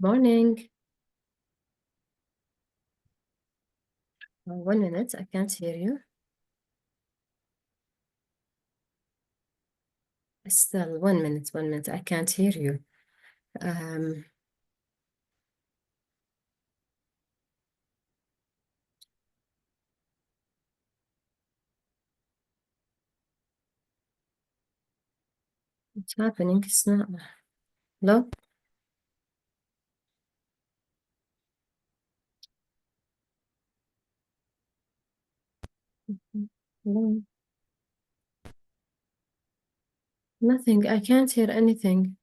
Morning. 1 minute, I can't hear you. Still, 1 minute, I can't hear you. What's happening? It's not. Hello? Hello? Nothing. I can't hear anything.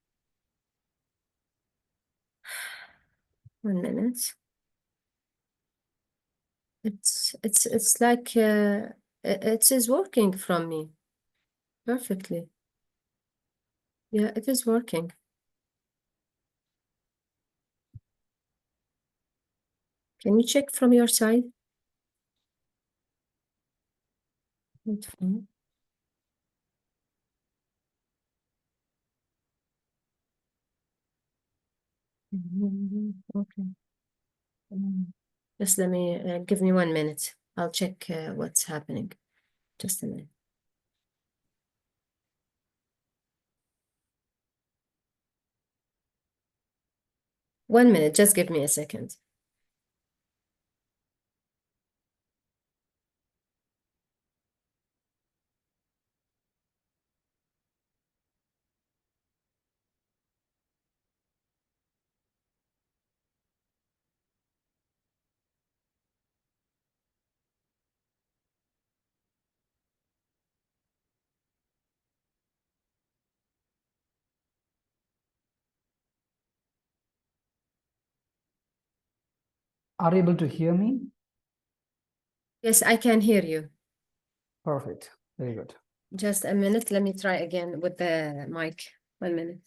1 minute. It's like it is working from me perfectly. Yeah, it is working. Can you check from your side? Wait for me. Okay. Just let me give me 1 minute. I'll check what's happening. Just a minute. One minute, just give me a second. Are you able to hear me? Yes, I can hear you. Perfect. Very good. Just a minute. Let me try again with the mic. 1 minute.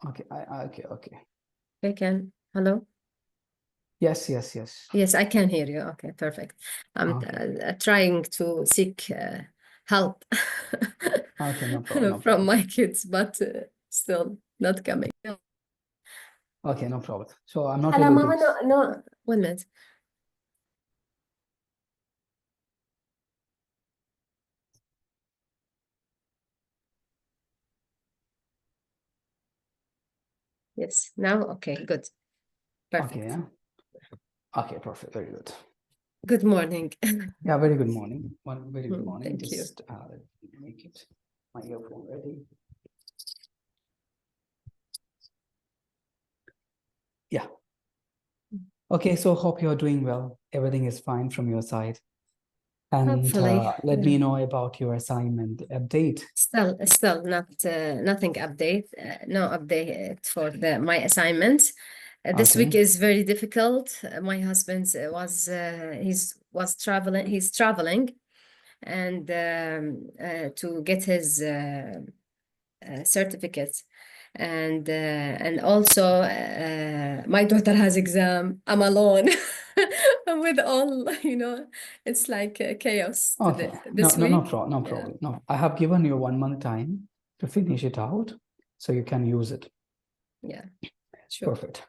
Okay. Okay. Okay, hello? Yes. Yes, I can hear you. Okay, perfect. I'm trying to seek help Okay, no problem. from my kids, but still not coming. Okay, no problem. So I'm not Hello, able Mama, to. no. 1 minute. Yes, now, okay, good. Perfect. Okay, yeah. Okay, perfect. Very good. Good morning. Yeah, very good morning. Very good morning. Thank you. Just make it my earphone ready. Yeah. Okay, so hope you're doing well. Everything is fine from your side. And Hopefully, let yeah. me know about your assignment update. Still not nothing update. No update for my assignments. This week is very difficult. My husband was traveling. He's traveling, and to get his certificate, and also my daughter has exam. I'm alone with all, it's like chaos Okay. this No week. problem. Yeah. No, I have given you 1 month time to finish it out, so you can use it. Yeah, sure. Perfect.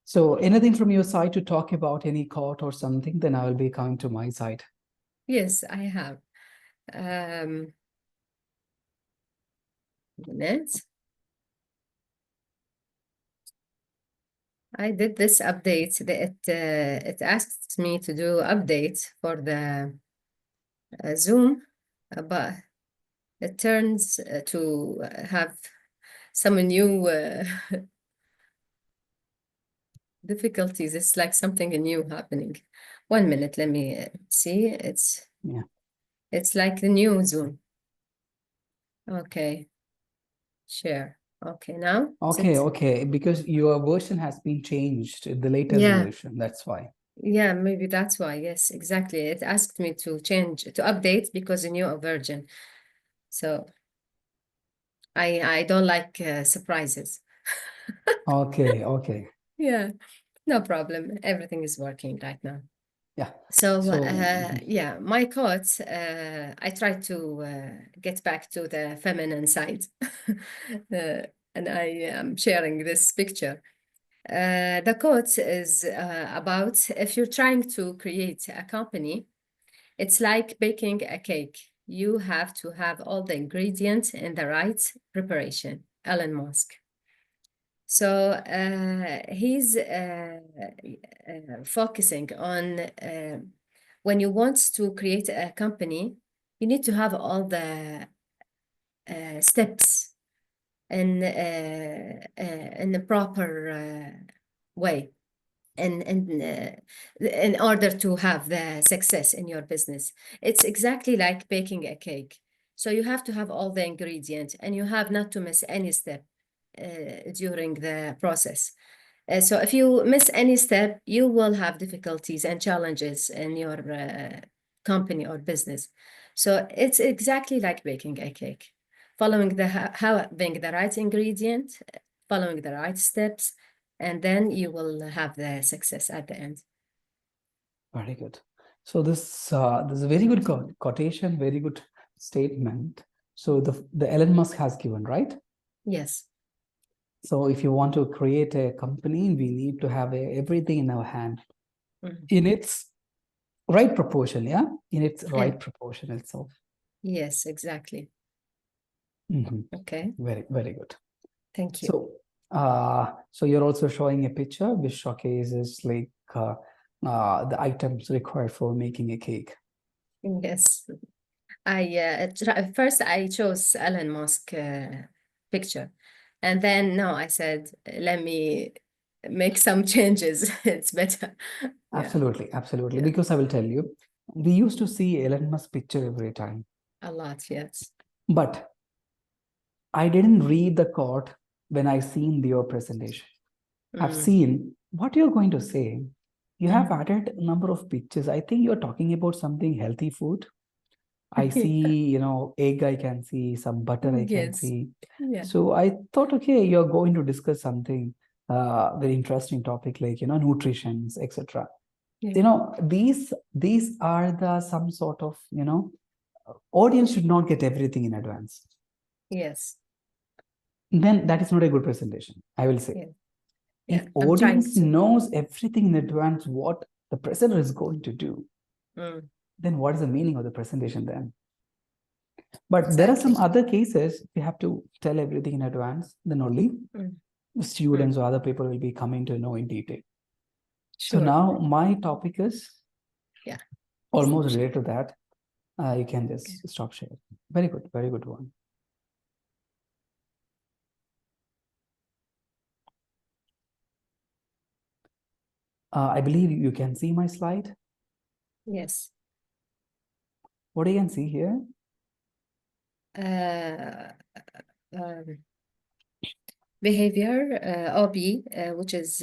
So anything from your side to talk about, any court or something, then I will be coming to my side. Yes, I have. Minute. I did this update. It asked me to do update for the Zoom, but it turns to have some new difficulties. It's like something new happening. 1 minute, let me see. It's like the new Zoom. Okay, share. Okay, now. Okay, because your version has been changed, the latest version. That's why. Yeah, maybe that's why. Yes, exactly. It asked me to update because a new version. So I don't like surprises. Okay. Yeah, no problem. Everything is working right now. Yeah. So, So yeah, my quotes, I try to get back to the feminine side. And I am sharing this picture. The quote is about if you're trying to create a company, it's like baking a cake. You have to have all the ingredients in the right preparation. Elon Musk. So he's focusing on when you want to create a company, you need to have all the steps in the proper way in order to have the success in your business. It's exactly like baking a cake. So you have to have all the ingredients and you have not to miss any step during the process. So if you miss any step, you will have difficulties and challenges in your company or business. So it's exactly like baking a cake, following having the right ingredient, following the right steps, and then you will have the success at the end. Very good. So this is a very good quotation, very good statement. So the Elon Musk has given, right? Yes. So if you want to create a company, we need to have everything in our hand in its right proportion, yeah? In its right proportion itself. Yes, exactly. Okay. Very, very good. Thank you. So you're also showing a picture which showcases like the items required for making a cake. Yes. First I chose Elon Musk picture, and then no, I said, let me make some changes. It's better. Absolutely, absolutely. Yeah. Because I will tell you, we used to see Elon Musk picture every time. A lot, yes. But I didn't read the quote when I seen your presentation. I've seen what you're going to say. You have added a number of pictures. I think you're talking about something healthy food. I see, egg I can see, some butter I can see. Yeah. So I thought, okay, you're going to discuss something very interesting topic like, nutrition, etc. Yeah. These are the some sort of, audience should not get everything in advance. Yes. Then that is not a good presentation, I will say. Yeah. If audience knows everything in advance, what the presenter is going to do, then what is the meaning of the presentation then? But there are some other cases we have to tell everything in advance, then only students or other people will be coming to know in detail. Sure. So now my topic is almost related to that. You can just stop sharing. Very good one. I believe you can see my slide. Yes. What you can see here? Behavior, OB, which is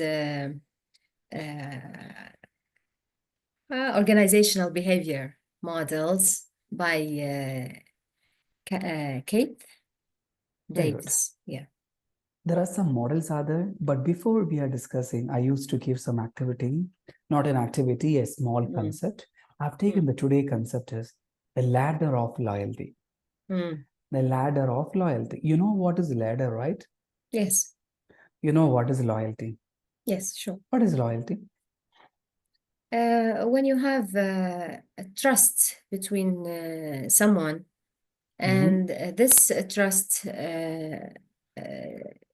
organizational behavior models by Kate Davis. Yeah. There are some models out there, but before we are discussing, I used to give some activity, not an activity, a small concept. I've taken the today concept as the ladder of loyalty. The ladder of loyalty. You know what is ladder, right? Yes. You know what is loyalty? Yes, sure. What is loyalty? When you have a trust between someone, and this trust,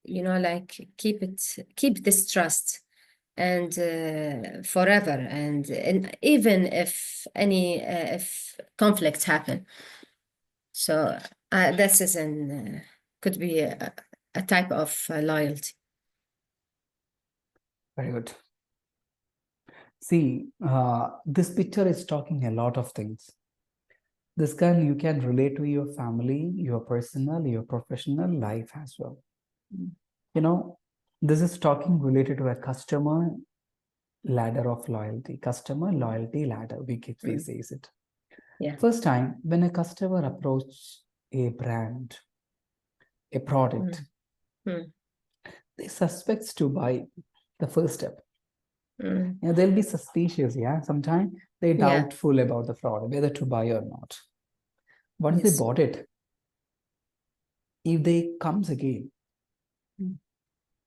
like keep this trust and forever, and even if any if conflicts happen. So this is could be a type of loyalty. Very good. See, this picture is talking a lot of things. This you can relate to your family, your personal, your professional life as well. This is talking related to a customer ladder of loyalty, customer loyalty ladder, we says it. Yeah. First time when a customer approaches a brand, a product, they suspects to buy the first step. They'll be suspicious, sometimes they're doubtful about the product, whether to buy or not. Once they bought it, if they comes again,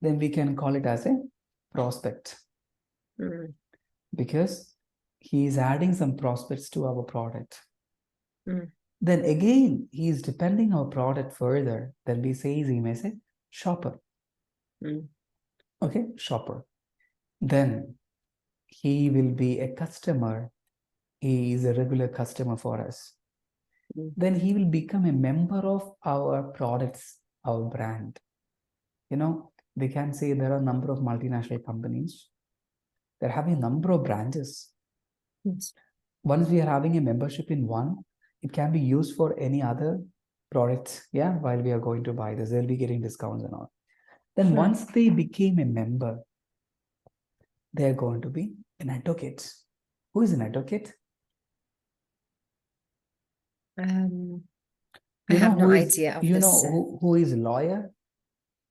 then we can call it as a prospect. Mm. Because he is adding some prospects to our product. Mm. Then again, he is depending our product further. Then we say, he may say, shopper. Mm. Okay, shopper. Then he will be a customer. He is a regular customer for us. Mm. Then he will become a member of our products, our brand. You know, we can say there are a number of multinational companies. They're having a number of branches. Yes. Once we are having a membership in one, it can be used for any other products. Yeah, while we are going to buy this, they'll be getting discounts and all. Then once they became a member, they're going to be an advocate. Who is an advocate? I have no idea of this. Who is a lawyer?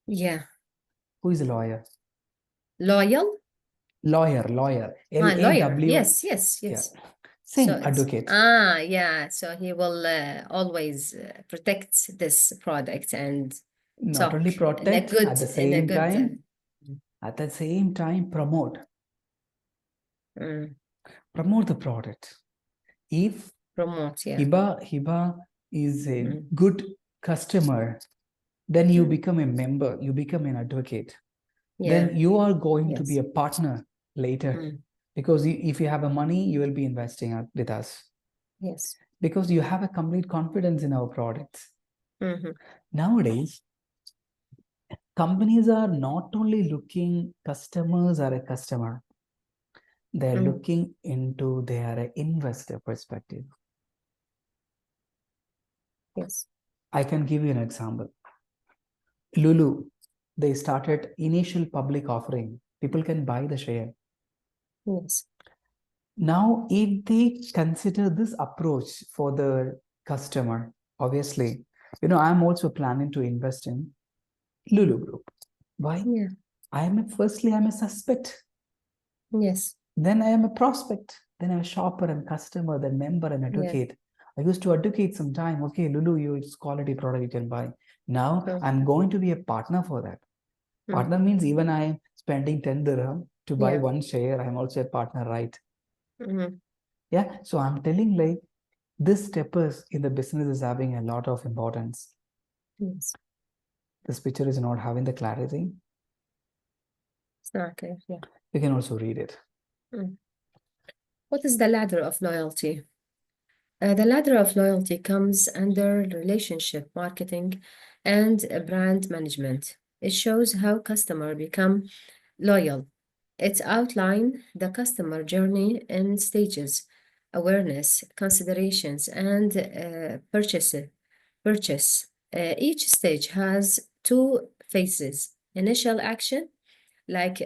Yeah. Who is a lawyer? Loyal? Lawyer. Lawyer. L-A-W. Yes. Yeah. So Same, advocate. yeah. So he will always protect this product and Not only talk in a protect, good, at the same time, promote. Promote the product. If promote, yeah. Hiba is a good customer, then you become a member, you become an advocate. Yeah. Then you are going to be a partner later. Because if you have a money, you will be investing with us. Yes. Because you have a complete confidence in our products. Nowadays, companies are not only looking customers are a customer, they're looking into their investor perspective. Yes. I can give you an example. Lulu, they started initial public offering. People can buy the share. Yes. Now, if they consider this approach for the customer, obviously, I'm also planning to invest in Lulu Group. Why? Yeah. I'm a suspect. Yes. Then I am a prospect. Then I'm a shopper and customer, then member and advocate. Yeah. I used to advocate some time. Okay, Lulu, it's quality product you can buy. Now I'm going to be a partner for that. Partner means even I'm spending 10 dirham to buy one share. I'm also a partner, right? Yeah. So I'm telling like this steppers in the business is having a lot of importance. Yes. This picture is not having the clarity. It's not clear. Yeah. You can also read it. What is the ladder of loyalty? The ladder of loyalty comes under relationship marketing and brand management. It shows how customers become loyal. It outlines the customer journey in stages, awareness, considerations, and purchase. Each stage has two phases: initial action, like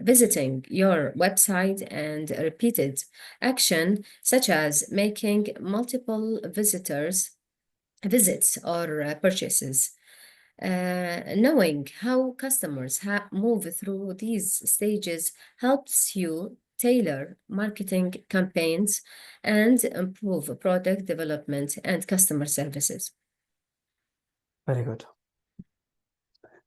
visiting your website, and repeated action, such as making multiple visits or purchases. Knowing how customers move through these stages helps you tailor marketing campaigns and improve product development and customer services. Very good.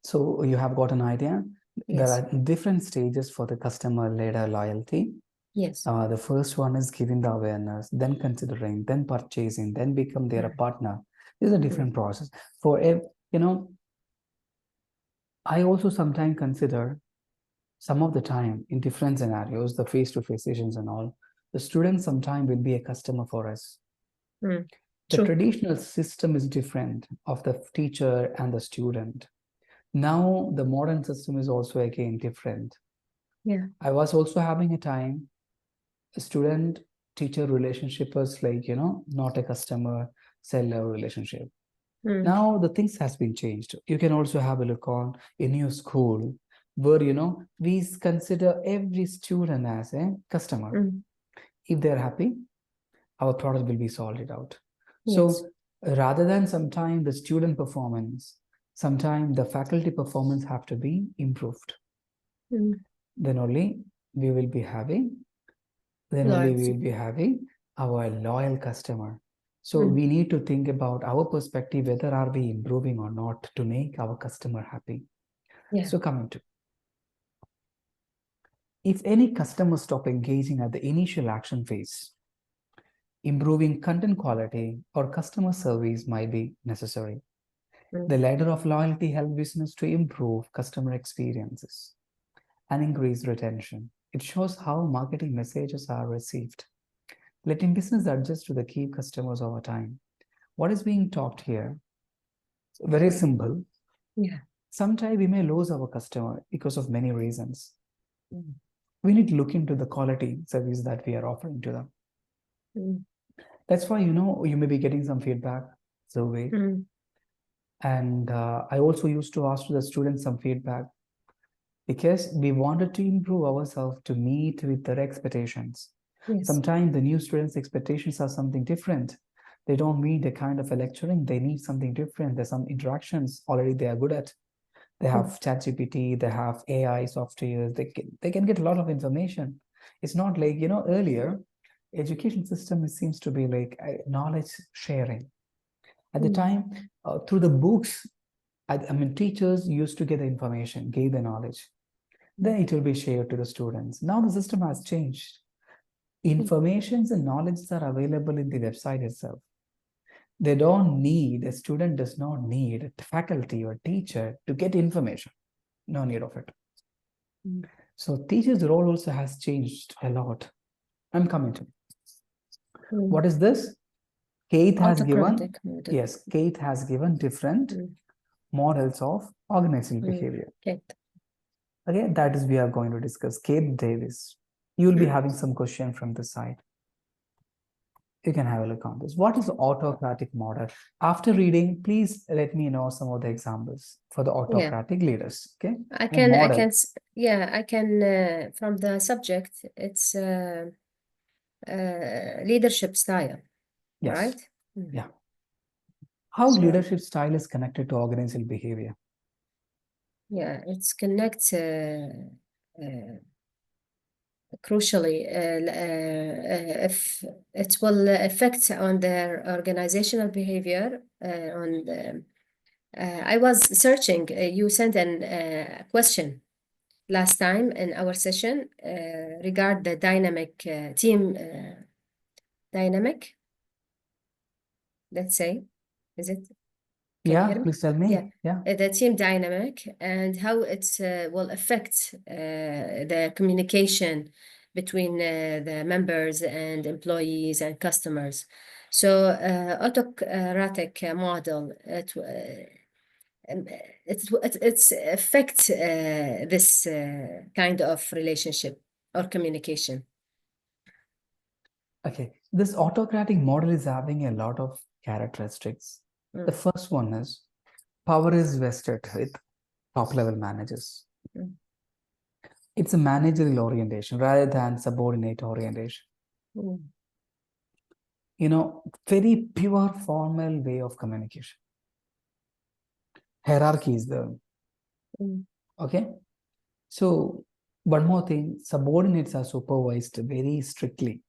So you have got an idea. Yes. There are different stages for the customer-led loyalty. Yes. The first one is giving the awareness, then considering, then purchasing, then become their partner. This is a different process. I also sometimes consider some of the time in different scenarios, the face-to-face sessions and all, the student sometimes will be a customer for us. The traditional system is different of the teacher and the student. Now the modern system is also again different. Yeah. I was also having a time, a student-teacher relationship was like, not a customer-seller relationship. Now the things has been changed. You can also have a look on in your school where, we consider every student as a customer. If they're happy, our product will be sorted out. Yes. So rather than sometime the student performance, sometimes the faculty performance have to be improved. Then only we will be having, our loyal customer. So we need to think about our perspective, whether are we improving or not to make our customer happy. Yeah. So coming to, if any customers stop engaging at the initial action phase, improving content quality or customer service might be necessary. The ladder of loyalty helps business to improve customer experiences and increase retention. It shows how marketing messages are received, letting business adjust to the key customers over time. What is being taught here? Very simple. Yeah. Sometimes we may lose our customer because of many reasons. We need to look into the quality service that we are offering to them. That's why, you may be getting some feedback survey. And I also used to ask to the students some feedback because we wanted to improve ourselves to meet with their expectations. Yes. Sometimes the new students' expectations are something different. They don't need a kind of a lecturing. They need something different. There's some interactions already they are good at. They have ChatGPT, they have AI software, they can get a lot of information. It's not like, earlier, education system seems to be like knowledge sharing. At the time, through the books, teachers used to get the information, gave the knowledge. Then it will be shared to the students. Now the system has changed. Informations and knowledge are available in the website itself. A student does not need a faculty or teacher to get information. No need of it. So teacher's role also has changed a lot. I'm coming to. What is this? Kate has given, yes, Kate has given different models of organizational behavior. Okay, that is we are going to discuss. Kate Davis. You will be having some question from the side. You can have a look on this. What is the autocratic model? After reading, please let me know some of the examples for the autocratic leaders. Okay, I can, from the subject, it's leadership style, right? Yeah. How leadership style is connected to organizational behavior? Yeah, it's connected crucially if it will affect on their organizational behavior. I was searching, you sent a question last time in our session regard the dynamic team dynamic, let's say, is it? Please tell me. The team dynamic and how it will affect the communication between the members and employees and customers. So autocratic model, it affects this kind of relationship or communication. Okay, this autocratic model is having a lot of characteristics. The first one is power is vested with top-level managers. It's a managerial orientation rather than subordinate orientation. Very pure formal way of communication. Hierarchy is there. Okay. So one more thing, subordinates are supervised very strictly.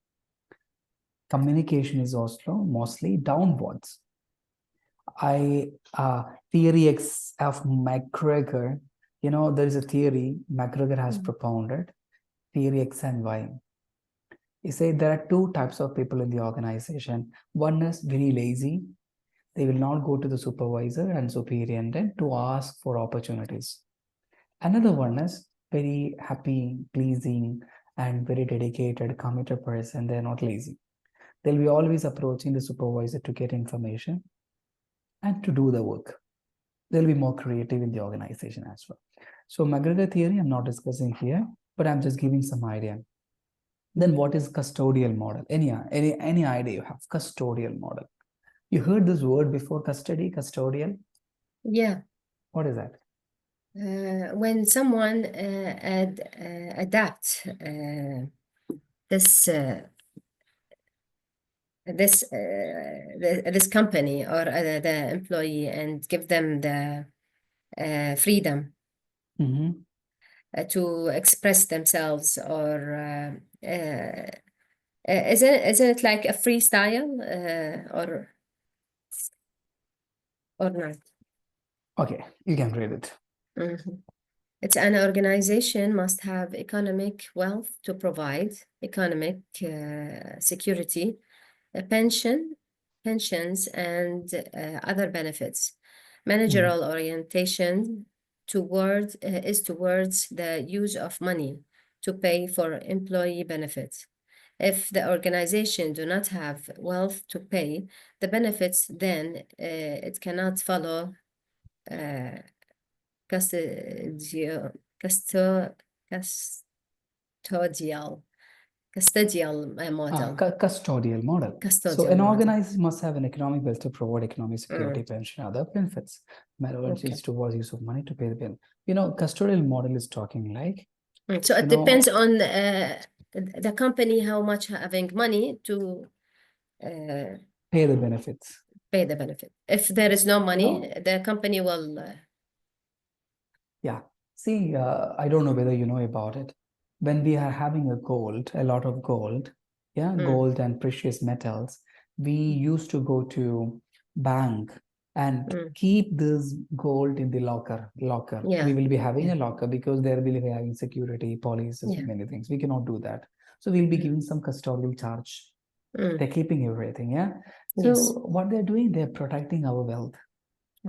Communication is also mostly downwards. Theory X of McGregor, there is a theory McGregor has propounded, theory X and Y. He said there are two types of people in the organization. One is very lazy. They will not go to the supervisor and superintendent to ask for opportunities. Another one is very happy, pleasing, and very dedicated, committed person. They're not lazy. They'll be always approaching the supervisor to get information and to do the work. They'll be more creative in the organization as well. So McGregor theory, I'm not discussing here, but I'm just giving some idea. Then what is custodial model? Any idea you have? Custodial model. You heard this word before, custody, custodial? Yeah. What is that? When someone adapts this company or the employee and give them the freedom to express themselves, or isn't it like a freestyle or not? Okay, you can read it. It's an organization must have economic wealth to provide economic security, pensions, and other benefits. Managerial orientation is towards the use of money to pay for employee benefits. If the organization do not have wealth to pay the benefits, then it cannot follow custodial, custo, custodial, model. Custodial model. So Custodial an model. organization must have an economic wealth to provide economic security, pension, other benefits. Management towards use of money to pay the bill. Custodial model is talking like. So it depends on the company how much having money to pay the benefits. Pay the benefit. If there is no money, the company will. Yeah. See, I don't know whether you know about it. When we are having a lot of gold, gold and precious metals, we used to go to bank and keep this gold in the locker. Yeah. We will be having a locker because there will be having security, police, many things. We cannot do that. So we'll be giving some custodial charge. They're keeping everything, yeah? So what they're doing, they're protecting our wealth.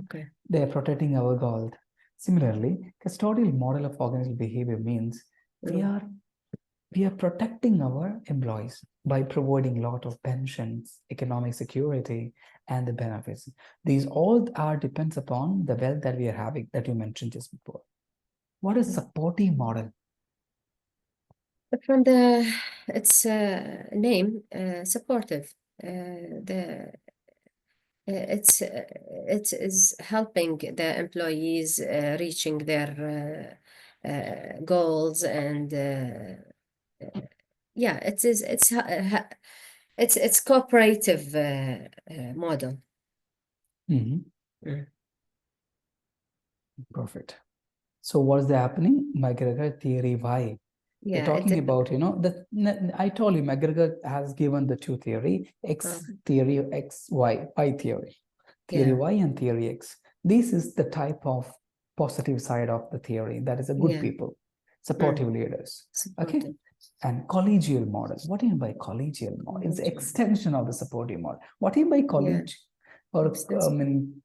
Okay. They're protecting our gold. Similarly, custodial model of organizational behavior means we are protecting our employees by providing a lot of pensions, economic security, and the benefits. These all depends upon the wealth that we are having that you mentioned just before. What is supportive model? From its name, supportive. It is helping the employees reaching their goals, and yeah, it's cooperative model. Perfect. So what's happening? McGregor theory, why? Yeah, we're talking about, I told you McGregor has given the two theory, X theory, X, Y theory. Theory Y and theory X. This is the type of positive side of the theory. That is a good people, supportive leaders. Okay. And collegial model. What do you mean by collegial model? It's the extension of the supportive model. What do you mean by college? Or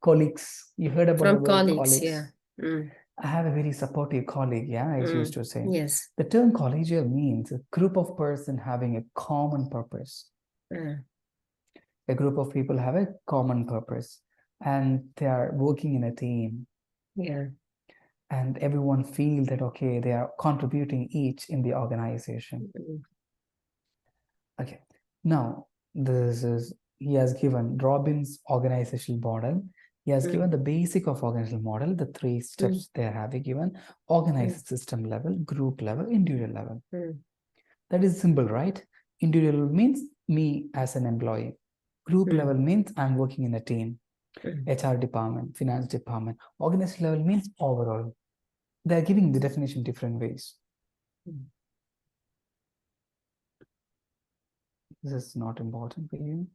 colleagues? You heard about the word colleagues. Yeah. I have a very supportive colleague, as you used to say. Yes. The term collegial means a group of persons having a common purpose. A group of people have a common purpose and they are working in a team. Yeah. And everyone feels that, okay, they are contributing each in the organization. Okay. Now, he has given Robbins' organizational model. He has given the basic of organizational model, the 3 steps they have given: organized system level, group level, individual level. That is simple, right? Individual means me as an employee. Group level means I'm working in a team. HR department, finance department. Organizational level means overall. They're giving the definition different ways. This is not important for you.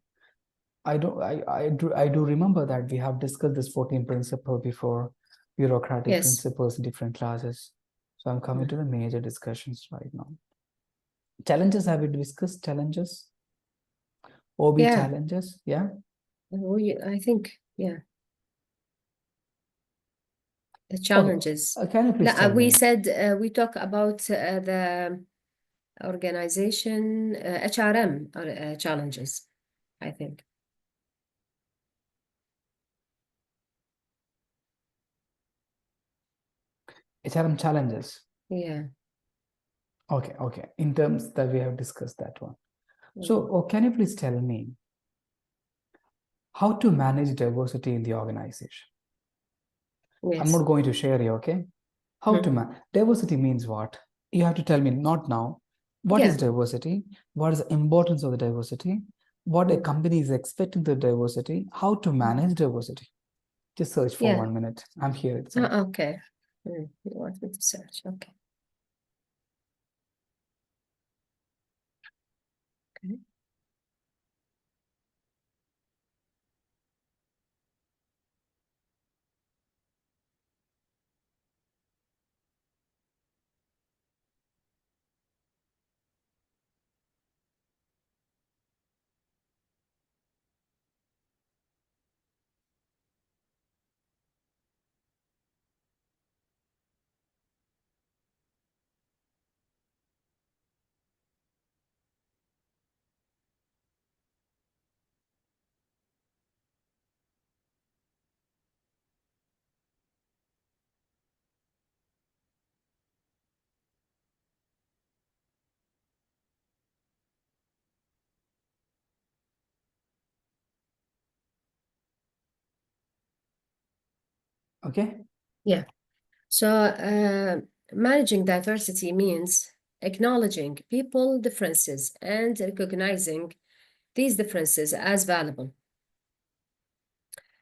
I do remember that we have discussed this 14 principle before, bureaucratic principles in different classes. So I'm coming to the major discussions right now. Challenges, have we discussed challenges? OB challenges, yeah? I think, yeah. The challenges. Okay. Can you please tell we me? said we talk about the organization HRM challenges, I think. HRM challenges. Yeah. Okay. In terms that we have discussed that one. So can you please tell me how to manage diversity in the organization? Yes. I'm not going to share you, okay? How to manage diversity means what? You have to tell me, not now. What is diversity? What is the importance of the diversity? What a company is expecting the diversity? How to manage diversity? Just search for 1 minute. I'm here itself. Okay. You want me to search? Okay. Okay. Okay. Yeah. So managing diversity means acknowledging people differences and recognizing these differences as valuable.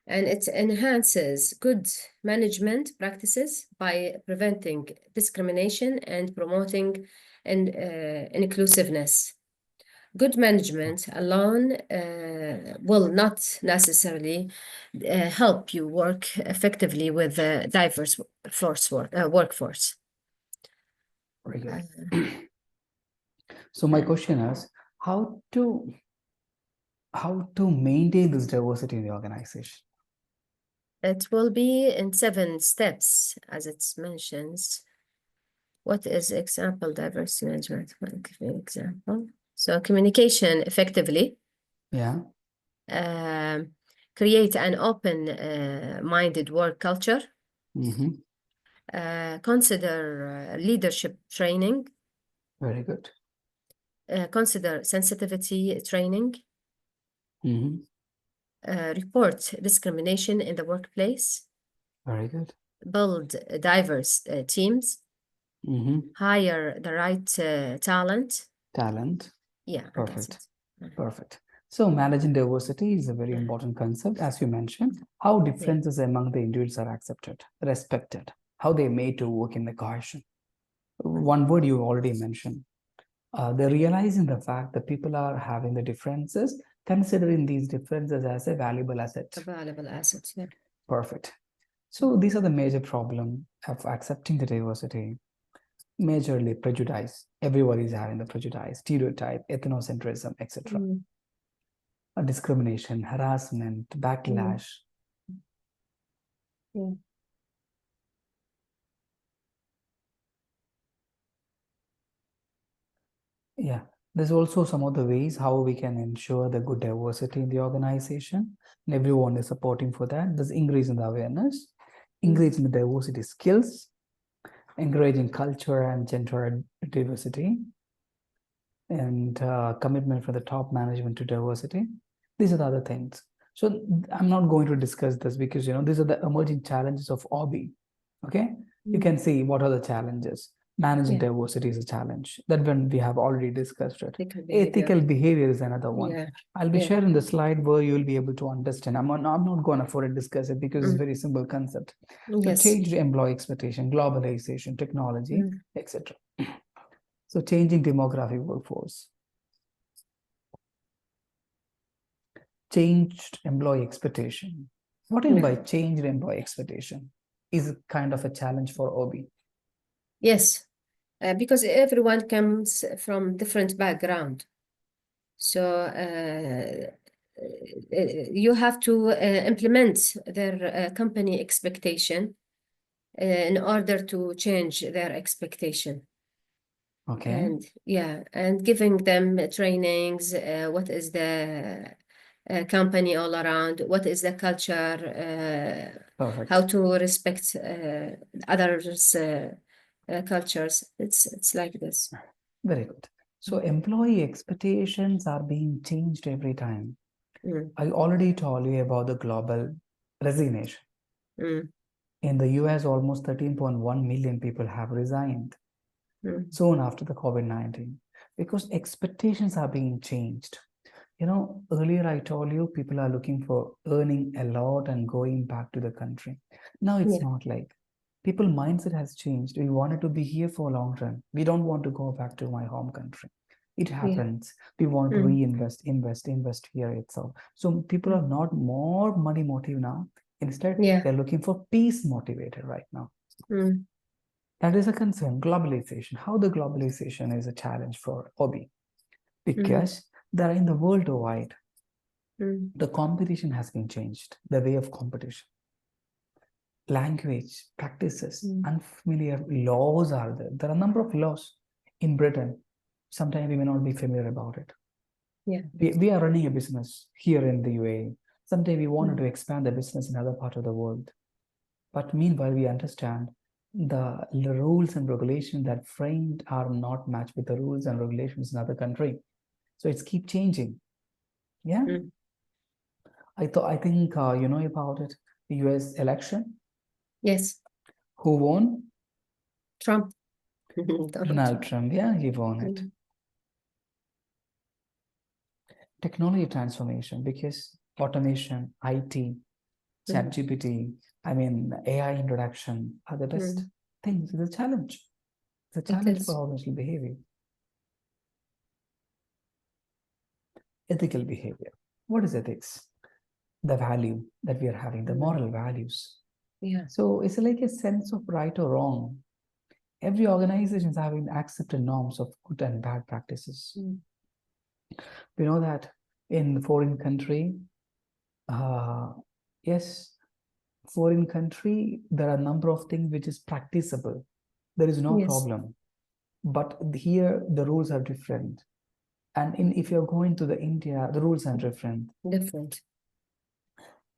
And it enhances good management practices by preventing discrimination and promoting inclusiveness. Good management alone will not necessarily help you work effectively with a diverse workforce. Very good. So my question is, how to maintain this diversity in the organization? It will be in 7 steps, as it mentions. What is example diversity management? Give me an example. So communication effectively. Yeah. Create an open-minded work culture. Consider leadership training. Very good. Consider sensitivity training. Report discrimination in the workplace. Very good. Build diverse teams. Hire the right talent. Yeah. Perfect. Perfect. So managing diversity is a very important concept, as you mentioned. How differences among the individuals are accepted, respected, how they made to work in the cohesion. One word you already mentioned. They're realizing the fact that people are having the differences, considering these differences as a valuable asset. A valuable asset, yeah. Perfect. So these are the major problem of accepting the diversity. Majorly prejudice. Everybody is having the prejudice, stereotype, ethnocentrism, etc. Discrimination, harassment, backlash. Yeah, there's also some of the ways how we can ensure the good diversity in the organization, and everyone is supporting for that. There's increase in the awareness, increase in the diversity skills, encouraging culture and gender diversity, and commitment for the top management to diversity. These are the other things. So I'm not going to discuss this because these are the emerging challenges of OBI. Okay, you can see what are the challenges. Managing diversity is a challenge. That one we have already discussed it. Ethical behavior is another one. Yeah. I'll be sharing the slide where you'll be able to understand. I'm not going to further discuss it because it's a very simple concept. So change the employee expectation, globalization, technology, etc. So changing demographic workforce. Changed employee expectation. What do you mean by changed employee expectation? Is kind of a challenge for OBI. Yes, because everyone comes from different background. So you have to implement their company expectation in order to change their expectation. Okay. And giving them trainings, what is the company all around, what is the culture, how to respect others' cultures. It's like this. Very good. So employee expectations are being changed every time. I already told you about the global resignation. In the US, almost 13.1 million people have resigned soon after the COVID-19 because expectations are being changed. Earlier I told you people are looking for earning a lot and going back to the country. Now it's not like. People mindset has changed. We wanted to be here for a long run. We don't want to go back to my home country. It happens. We want to reinvest, invest here itself. So people are not more money motive now. Instead, they're looking for peace motivated right now. That is a concern. Globalization. How the globalization is a challenge for OBI. Because they're in the worldwide. The competition has been changed. The way of competition. Language, practices, unfamiliar laws are there. There are a number of laws in Britain. Sometimes we may not be familiar about it. We are running a business here in the UAE. Someday we wanted to expand the business in other part of the world. But meanwhile, we understand the rules and regulations that framed are not matched with the rules and regulations in other country. So it's keep changing. Yeah. I think you know about it. The US election. Yes. Who won? Trump. Donald Trump. Yeah, he won it. Technology transformation, because automation, IT, ChatGPT, I mean, AI introduction are the best things. It's a challenge. It's a challenge for organizational behavior. Ethical behavior. What is ethics? The value that we are having, the moral values. Yeah. So it's like a sense of right or wrong. Every organization is having accepted norms of good and bad practices. We know that in foreign country, yes, foreign country, there are a number of things which is practicable. There is no problem. But here, the rules are different. And if you're going to the India, the rules are different.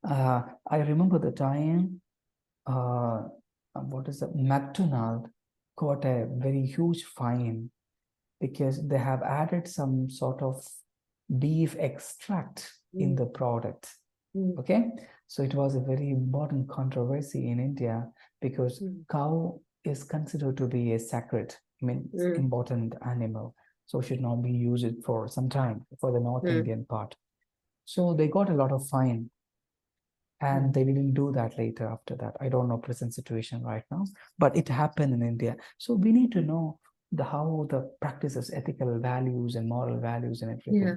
I remember the time, McDonald got a very huge fine because they have added some sort of beef extract in the product. Okay, so it was a very important controversy in India because cow is considered to be a sacred, important animal, so should not be used for some time for the North Indian part. So they got a lot of fine, and they didn't do that later after that. I don't know present situation right now, but it happened in India. So we need to know how the practices, ethical values and moral values and everything. Yeah.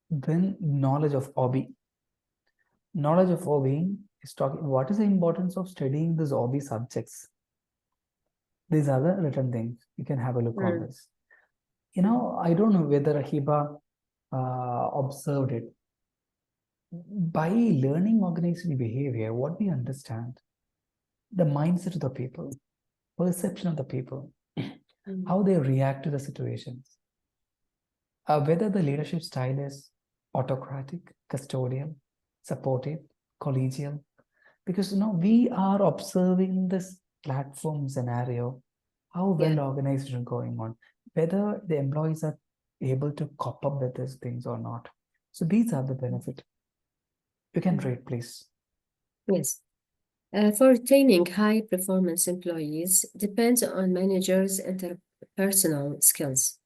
Then knowledge of hobby. Knowledge of hobby is talking, what is the importance of studying these hobby subjects? These are the written things. You can have a look on this. I don't know whether Hiba observed it. By learning organizational behavior, what we understand, the mindset of the people, perception of the people, how they react to the situations, whether the leadership style is autocratic, custodial, supportive, collegial, because we are observing this platform scenario, how well organization going on, whether the employees are able to cope up with these things or not. So these are the benefit. You can rate, please. Yes. For retaining high performance employees depends on managers' interpersonal skills.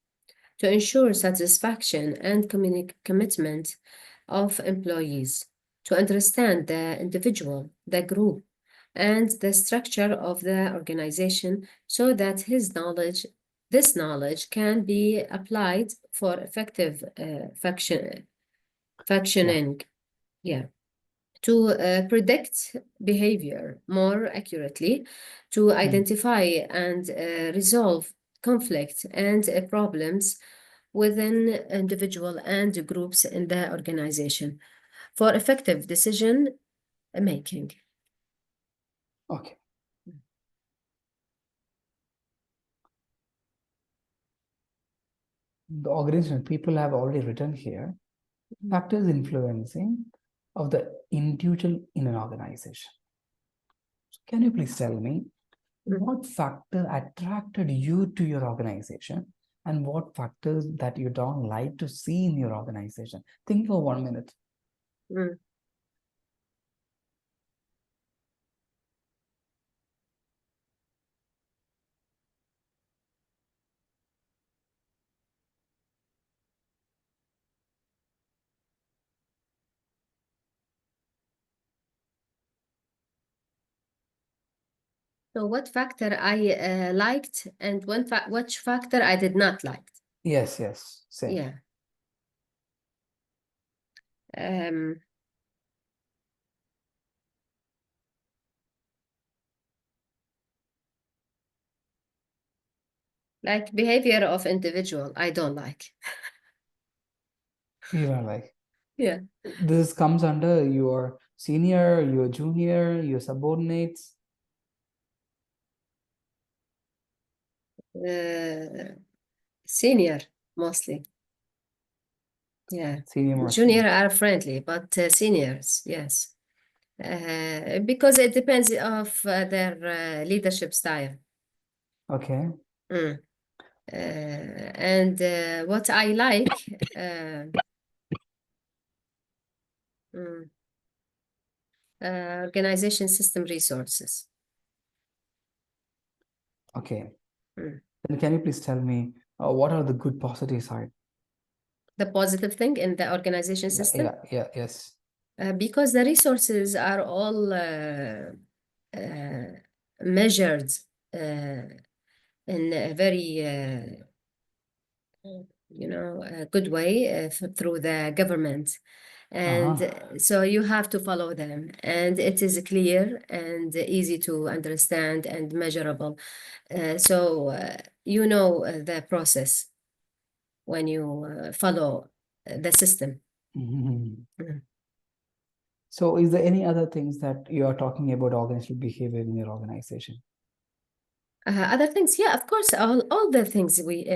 To ensure satisfaction and commitment of employees, to understand the individual, the group, and the structure of the organization so that this knowledge can be applied for effective functioning. Yeah. To predict behavior more accurately, to identify and resolve conflict and problems within individual and groups in the organization for effective decision making. Okay. The organization, people have already written here, factors influencing of the individual in an organization. So can you please tell me what factor attracted you to your organization and what factors that you don't like to see in your organization? Think for 1 minute. So what factor I liked and which factor I did not like? Yes, same. Yeah. Like behavior of individual, I don't like. You don't like? Yeah. This comes under your senior, your junior, your subordinates? Senior, mostly. Yeah. Senior mostly. Junior are friendly, but seniors, yes. Because it depends of their leadership style. Okay. And what I like, organization system resources. Okay. Then can you please tell me what are the good positive side? The positive thing in the organization system? Yes. Because the resources are all measured in a very good way through the government. And so you have to follow them, and it is clear and easy to understand and measurable. So you know the process when you follow the system. So is there any other things that you are talking about organizational behavior in your organization? Other things, yeah, of course, all the things we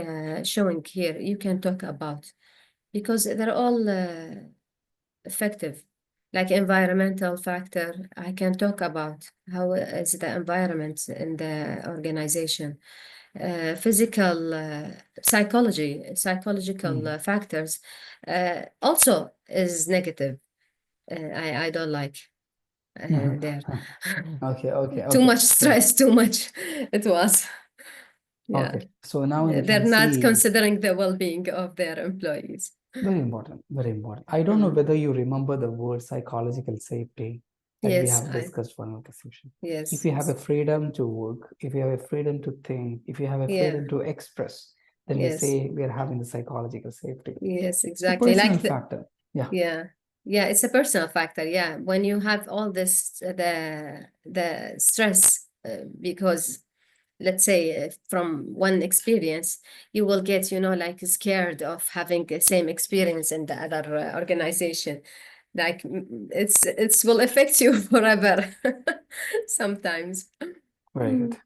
showing here, you can talk about, because they're all effective. Like environmental factor, I can talk about how is the environment in the organization. Physical, psychological factors also is negative. I don't like there. Okay. Too much stress, too much. It was. Yeah. Okay. So now we They're can not see considering the well-being of their employees. very important, very important. I don't know whether you remember the word psychological safety that we Yes, have discussed one of the session. yes. If you have a freedom to work, if you have a freedom to think, if you have a freedom to express, then we say we are having the psychological safety. Yes, It's a exactly. personal factor. Yeah, it's a personal factor. Yeah, when you have all this, the stress, because let's say from one experience, you will get, like scared of having the same experience in the other organization. Like it will affect you forever sometimes. Very good.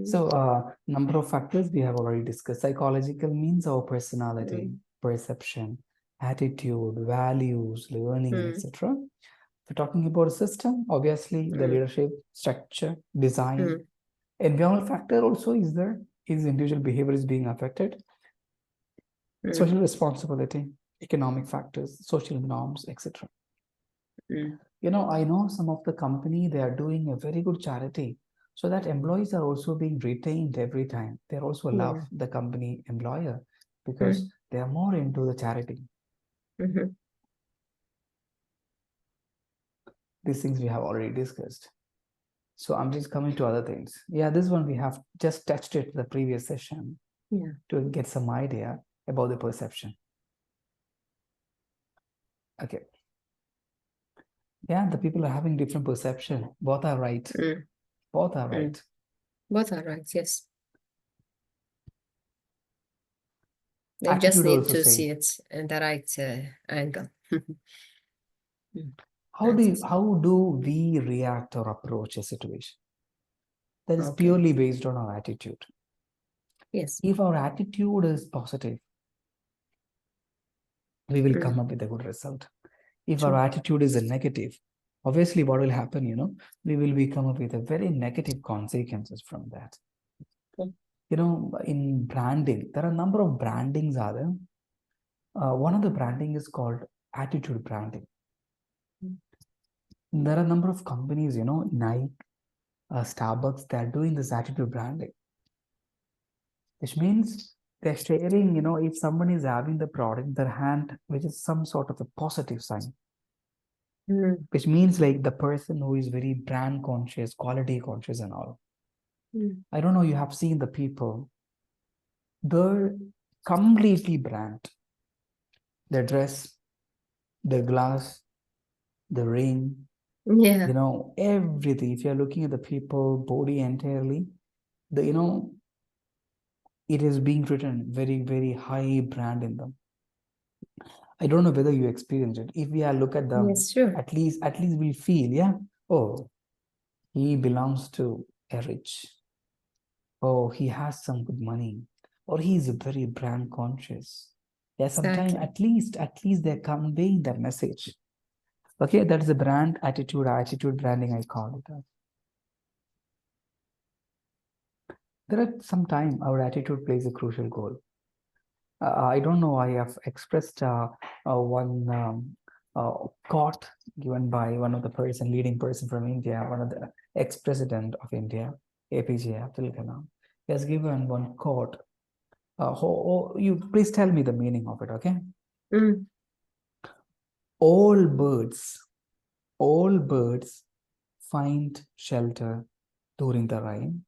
So number of factors we have already discussed. Psychological means our personality, perception, attitude, values, learning, and etc. We're talking about a system, obviously the leadership, structure, design. Environmental factor also is there. Is individual behavior is being affected. Social responsibility, economic factors, social norms, etc. I know some of the company, they are doing a very good charity, so that employees are also being retained every time. They also love the company employer because they are more into the charity. These things we have already discussed. So I'm just coming to other things. Yeah, this one we have just touched it the previous session to get some idea about the perception. Okay. Yeah, the people are having different perception. Both are right. Both are right. Both are right, yes. They Attitude just need also to same. see it in the right angle. How do we react or approach a situation? That is purely based on our attitude. Yes. If our attitude is positive, we will come up with a good result. If our attitude is a negative, obviously what will happen, we will come up with a very negative consequences from that. In branding, there are a number of brandings are there. One of the branding is called attitude branding. There are a number of companies, Nike, Starbucks, they're doing this attitude branding, which means they're sharing, if someone is having the product in their hand, which is some sort of a positive sign, which means like the person who is very brand conscious, quality conscious and all. I don't know, you have seen the people, they're completely brand. Their dress, their glass, the ring, everything. If you're looking at the people body entirely, it is being written very, very high brand in them. I don't know whether you experience it. If we are look at them, at least we feel, oh, he belongs to a rich. Oh, he has some good money, or he's very brand conscious. Yeah, sometimes at least they're conveying that message. Okay, that is a brand attitude branding, I call it. there are some time our attitude plays a crucial role. I don't know, I have expressed one quote given by one of the leading person from India, one of the ex-president of India, APJ Abdul Kalam. He has given one quote. You please tell me the meaning of it, okay? Mm. All birds find shelter during the rain,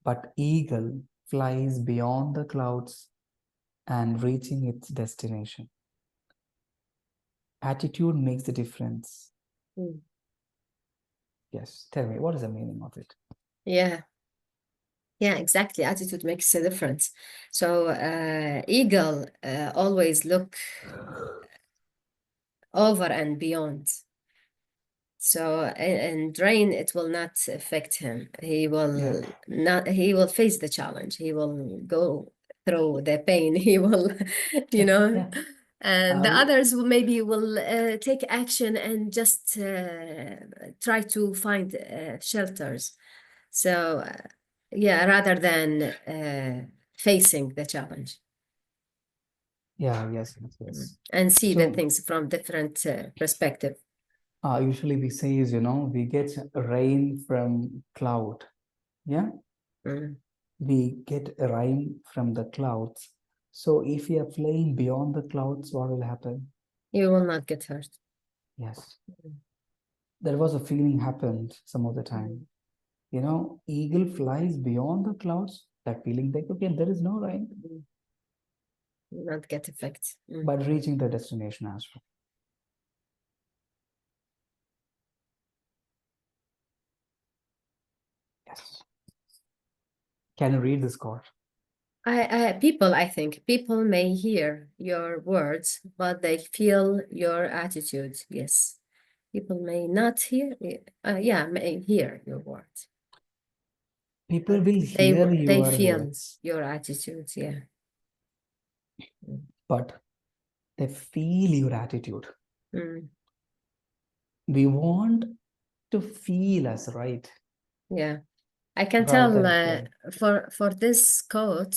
but eagle flies beyond the clouds and reaching its destination. Attitude makes the difference. Mm. Yes, tell me, what is the meaning of it? Yeah. Yeah, exactly. Attitude makes a difference. So eagle always look over and beyond. So and rain, it will not affect him. He will not. He will face the challenge. He will go through the pain. He will, you know. And the others maybe will take action and just try to find shelters. So yeah, rather than facing the challenge. Yes. And see the So things from different perspective. usually we say is, we get rain from cloud. Yeah, we get rain from the clouds. So if you are flying beyond the clouds, what will happen? You will not get hurt. Yes. There was a feeling happened some of the time. Eagle flies beyond the clouds. That feeling like, okay, there is no rain. Not get effect. But reaching the destination as well. Yes. Can you read this quote? I think people may hear your words, but they feel your attitude. Yes. People may not hear, may hear your words. People will hear they your feel words, your attitudes, yeah. but they feel your attitude. Mm. We want to feel us, right? Yeah. I can tell for this quote,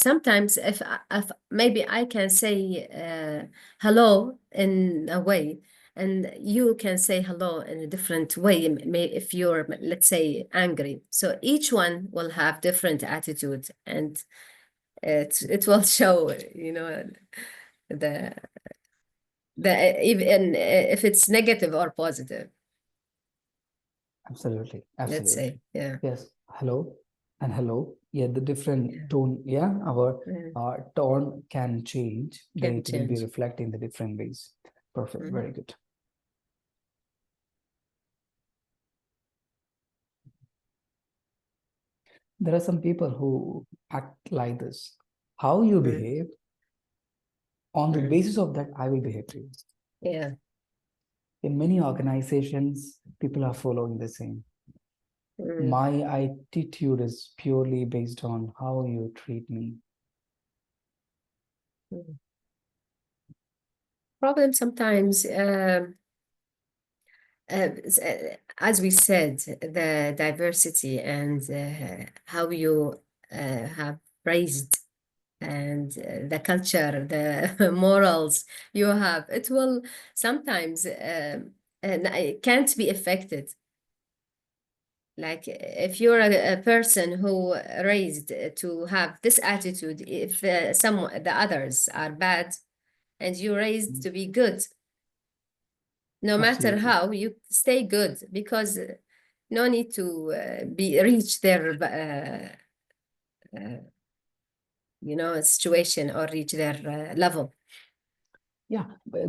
sometimes if maybe I can say hello in a way, and you can say hello in a different way, if you're, let's say, angry. So each one will have different attitude, and it will show, the even if it's negative or positive. Absolutely. Let's say, yeah. Yes. Hello and hello. Yeah, the different tone. Yeah, our tone can change. Then it will be reflecting the different ways. Perfect. Very good. There are some people who act like this. How you behave, on the basis of that, I will behave to you. Yeah. In many organizations, people are following the same. My attitude is purely based on how you treat me. Problem sometimes, as we said, the diversity and how you have raised, and the culture, the morals you have, it will sometimes and it can't be affected. Like if you're a person who raised to have this attitude, if the others are bad and you raised to be good, no matter how, you stay good, because no need to reach their situation or reach their level. Yeah,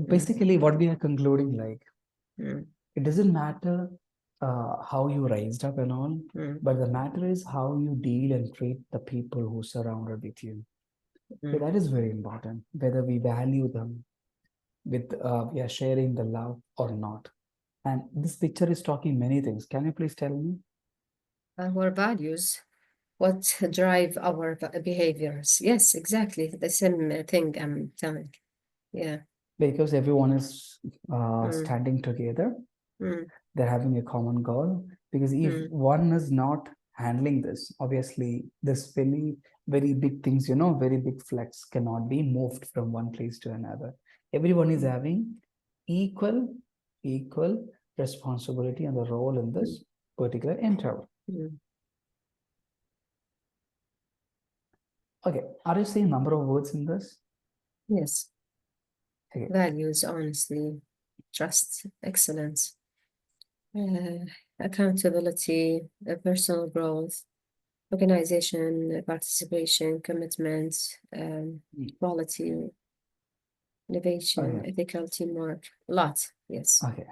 basically what we are concluding, like, it doesn't matter how you raised up and all, but the matter is how you deal and treat the people who surrounded with you. So that is very important, whether we value them, with we are sharing the love or not. And this picture is talking many things. Can you please tell me? Our values, what drive our behaviors. Yes, exactly. The same thing I'm telling. Yeah. Because everyone is standing together. They're having a common goal. Because if one is not handling this. Obviously, this very big things, very big flex cannot be moved from one place to another. Everyone is having equal responsibility and the role in this particular endeavor. Okay, are you saying number of words in this? Yes. Okay. Values, honestly, trust, excellence, accountability, personal growth, organization, participation, commitment, quality, innovation, ethical, teamwork, a lot. Yes. Okay.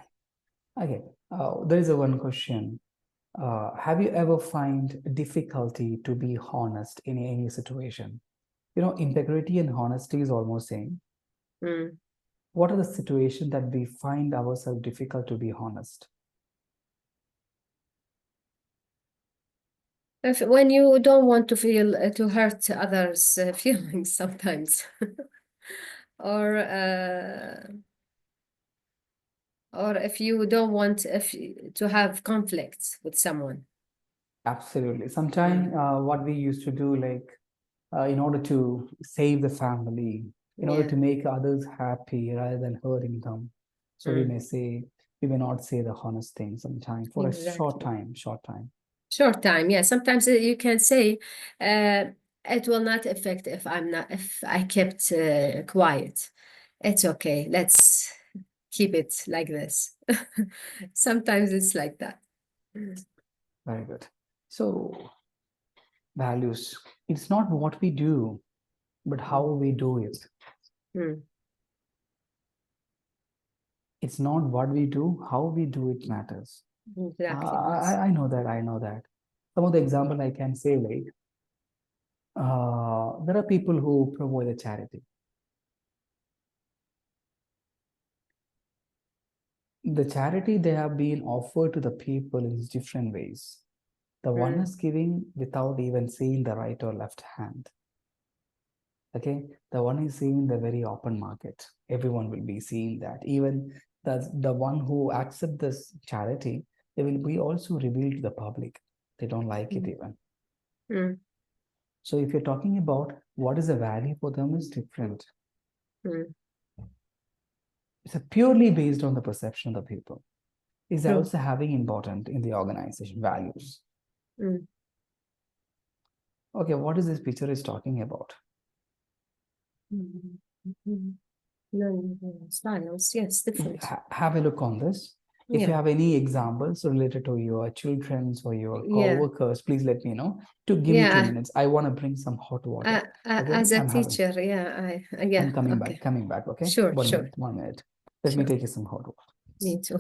There is one question. Have you ever find difficulty to be honest in any situation? Integrity and honesty is almost same. What are the situations that we find ourselves difficult to be honest? When you don't want to feel to hurt others' feelings sometimes, or if you don't want to have conflicts with someone. Absolutely. Sometimes what we used to do, like in order to save the family, in order to make others happy rather than hurting them. So we may not say the honest thing sometimes for a short time. Yeah. Sometimes you can say, it will not affect if I kept quiet. It's okay. Let's keep it like this. Sometimes it's like that. Very good. So values, it's not what we do, but how we do it. It's not what we do, how we do it matters. Exactly. I know that. Some of the example I can say, like, there are people who promote a charity. The charity they have been offered to the people in different ways. The one is giving without even seeing the right or left hand. Okay, the one is seeing the very open market. Everyone will be seeing that. Even the one who accept this charity, they will be also revealed to the public. They don't like it even. So if you're talking about what is the value for them is different. It's purely based on the perception of the people. Is also having important in the organization values. Okay, what is this picture is talking about? Styles, yes, different. Have a look on this. If you have any examples related to your children's or your co-workers, please let me know. To give me 2 minutes. I want to bring some hot water. As a teacher, I'm coming back. Okay. Sure. 1 minute. Let me take you some hot water. Me too.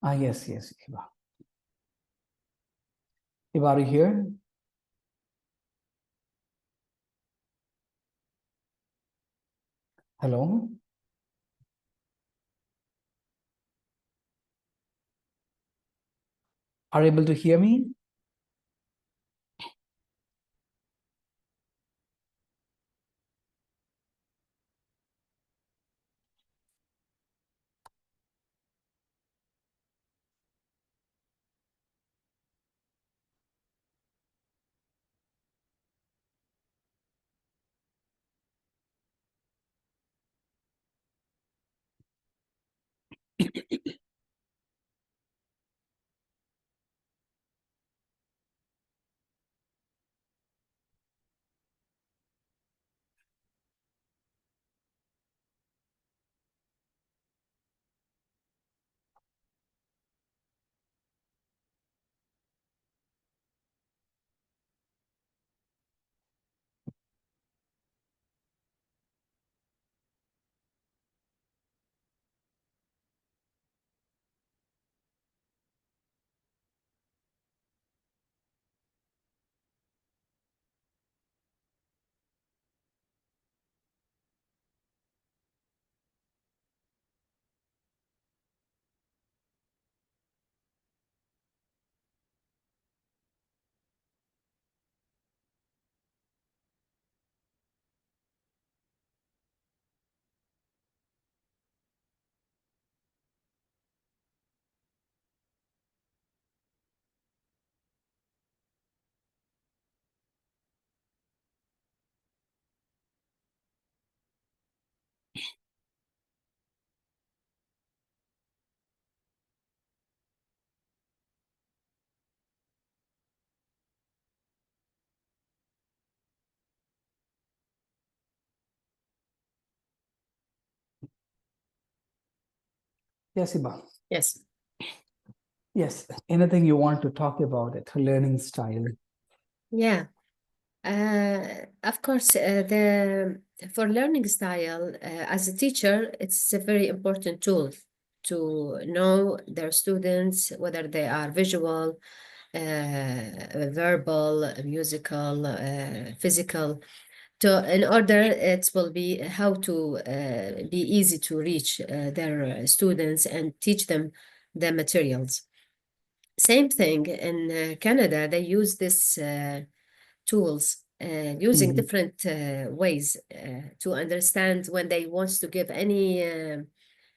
Yes, yes, Iba. Iba, are you here? Hello? Are you able to hear me? Yes, Iba. Yes. Yes. Anything you want to talk about it? Learning style. Yeah. Of course, for learning style, as a teacher, it's a very important tool to know their students, whether they are visual, verbal, musical, physical. In order, it will be how to be easy to reach their students and teach them the materials. Same thing in Canada, they use this tools using different ways to understand when they want to give any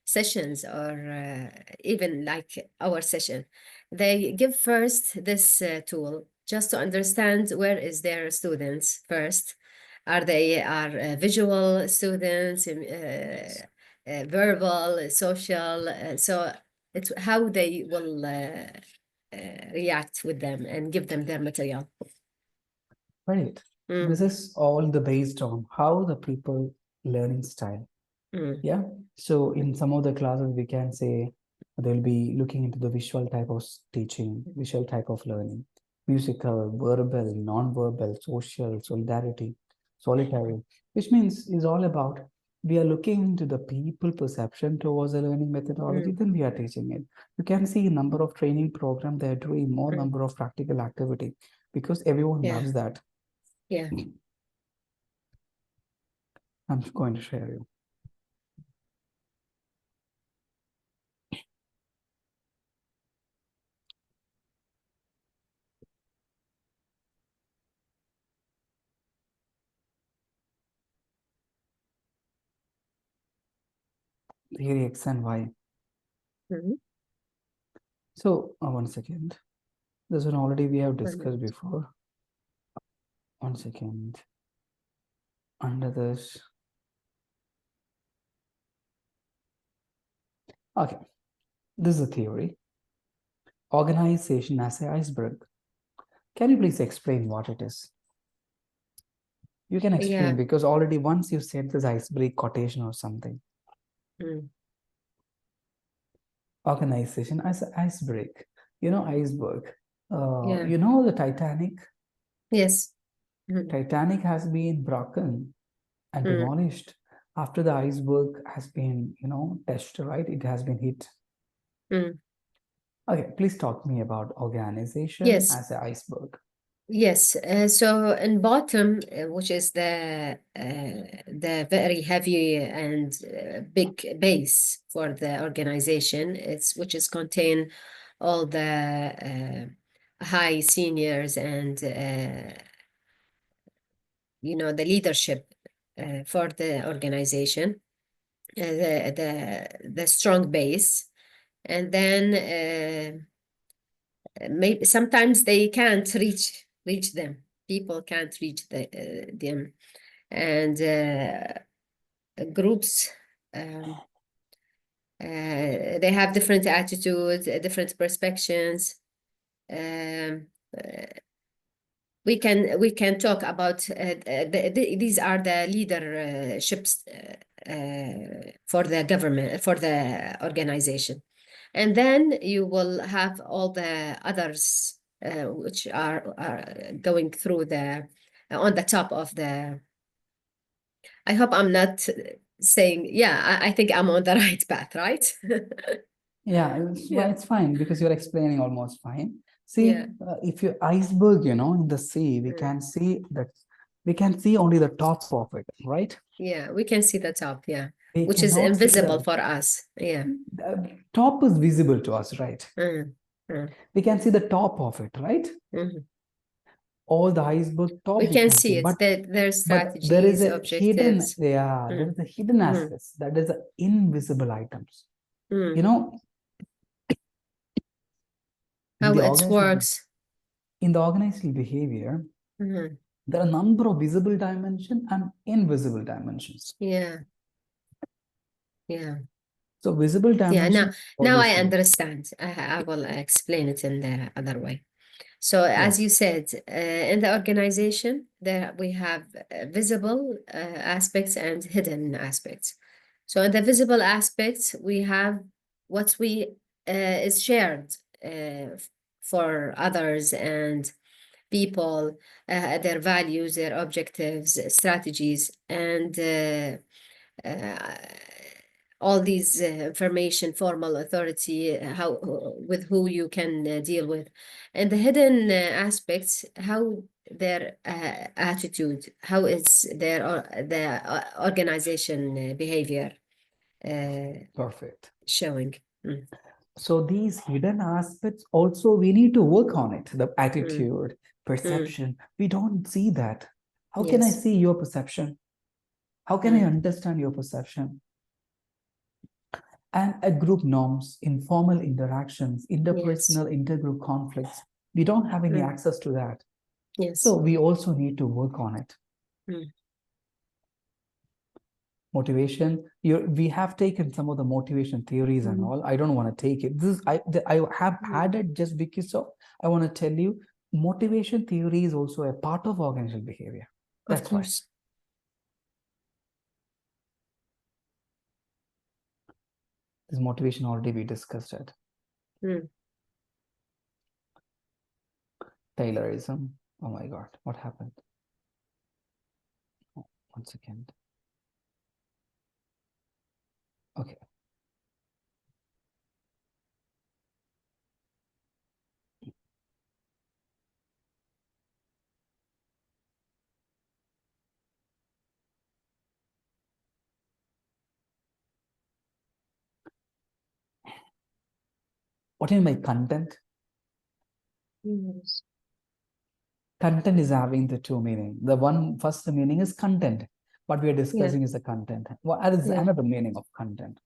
sessions or even like our session. They give first this tool just to understand where is their students first. Are they are visual students, verbal, social? So it's how they will react with them and give them their material. Right. This is all the based on how the people learning style. Yeah. So in some of the classes, we can say they'll be looking into the visual type of teaching, visual type of learning, musical, verbal, non-verbal, social, solidarity, solitary, which means is all about we are looking into the people perception towards the learning methodology, then we are teaching it. You can see number of training program, they're doing more number of practical activity because everyone loves that. Yeah. I'm going to share you. Theory X and Y. So, 1 second. This one already we have discussed before. 1 second. Under this. Okay. This is a theory. Organization as an iceberg. Can you please explain what it is? You can explain because already once you said this iceberg quotation or something. Organization as an iceberg. Iceberg. You know the Titanic? Yes. Titanic has been broken and demolished after the iceberg has been, touched, right? It has been hit. Okay, please talk to me about organization Yes. as an iceberg. Yes, so in bottom, which is the very heavy and big base for the organization, which is contain all the high seniors and the leadership for the organization, the strong base, and then maybe sometimes they can't reach them. People can't reach them, and groups they have different attitudes, different perspectives. Um, we can talk about these are the leaderships for the government, for the organization. And then you will have all the others which are going through on the top of the. I hope I'm not saying, yeah, I think I'm on the right path, right? Yeah, it's fine because you're explaining almost fine. See, Yeah. If you iceberg, in the sea, we can see only the top of it, right? Yeah, we can see the top, yeah, We which is cannot see invisible for us. Yeah. the top is visible to us, right? We can see the top of it, right? All the iceberg top We we can can see see, it, but that there's there is strategies, a hidden, objectives. there is a hidden aspects, that is the invisible items. How it works. In the organizational behavior, there are a number of visible dimensions and invisible dimensions. Yeah. So visible dimension. Now I understand. I will explain it in the other way. So as you said, in the organization, there we have visible aspects and hidden aspects. So in the visible aspects, we have what is shared for others and people, their values, their objectives, strategies, and all these information, formal authority, how with who you can deal with, and the hidden aspects, how their attitude, how is the organization behavior Perfect showing. So these hidden aspects also we need to work on it. The attitude, perception, we don't see that. How can I see your perception? How can I understand your perception? And a group norms, informal interactions, interpersonal, intergroup conflicts, we don't have any access to that. So we also need to work on it. Motivation, we have taken some of the motivation theories and all. I don't want to take it. I have added just because I want to tell you, motivation theory is also a part of organizational behavior. That's of course. This motivation already we discussed it. Taylorism. Oh my God, what happened? Oh, 1 second. Okay. What do you mean by content? Content is having the two meaning. The one first meaning is content. What we are discussing is the content. What is another meaning of content?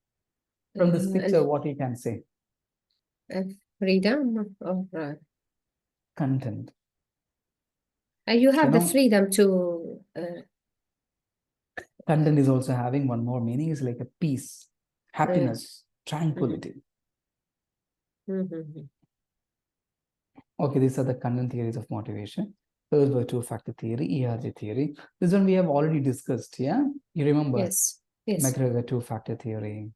From this picture, what you can say? Freedom of content. You have the freedom to. Content is also having one more meaning, is like a peace, happiness, tranquility. Okay, these are the content theories of motivation. Those were two-factor theory, ERG theory. This one we have already discussed, yeah? You remember? Yes. McGregor two-factor theory.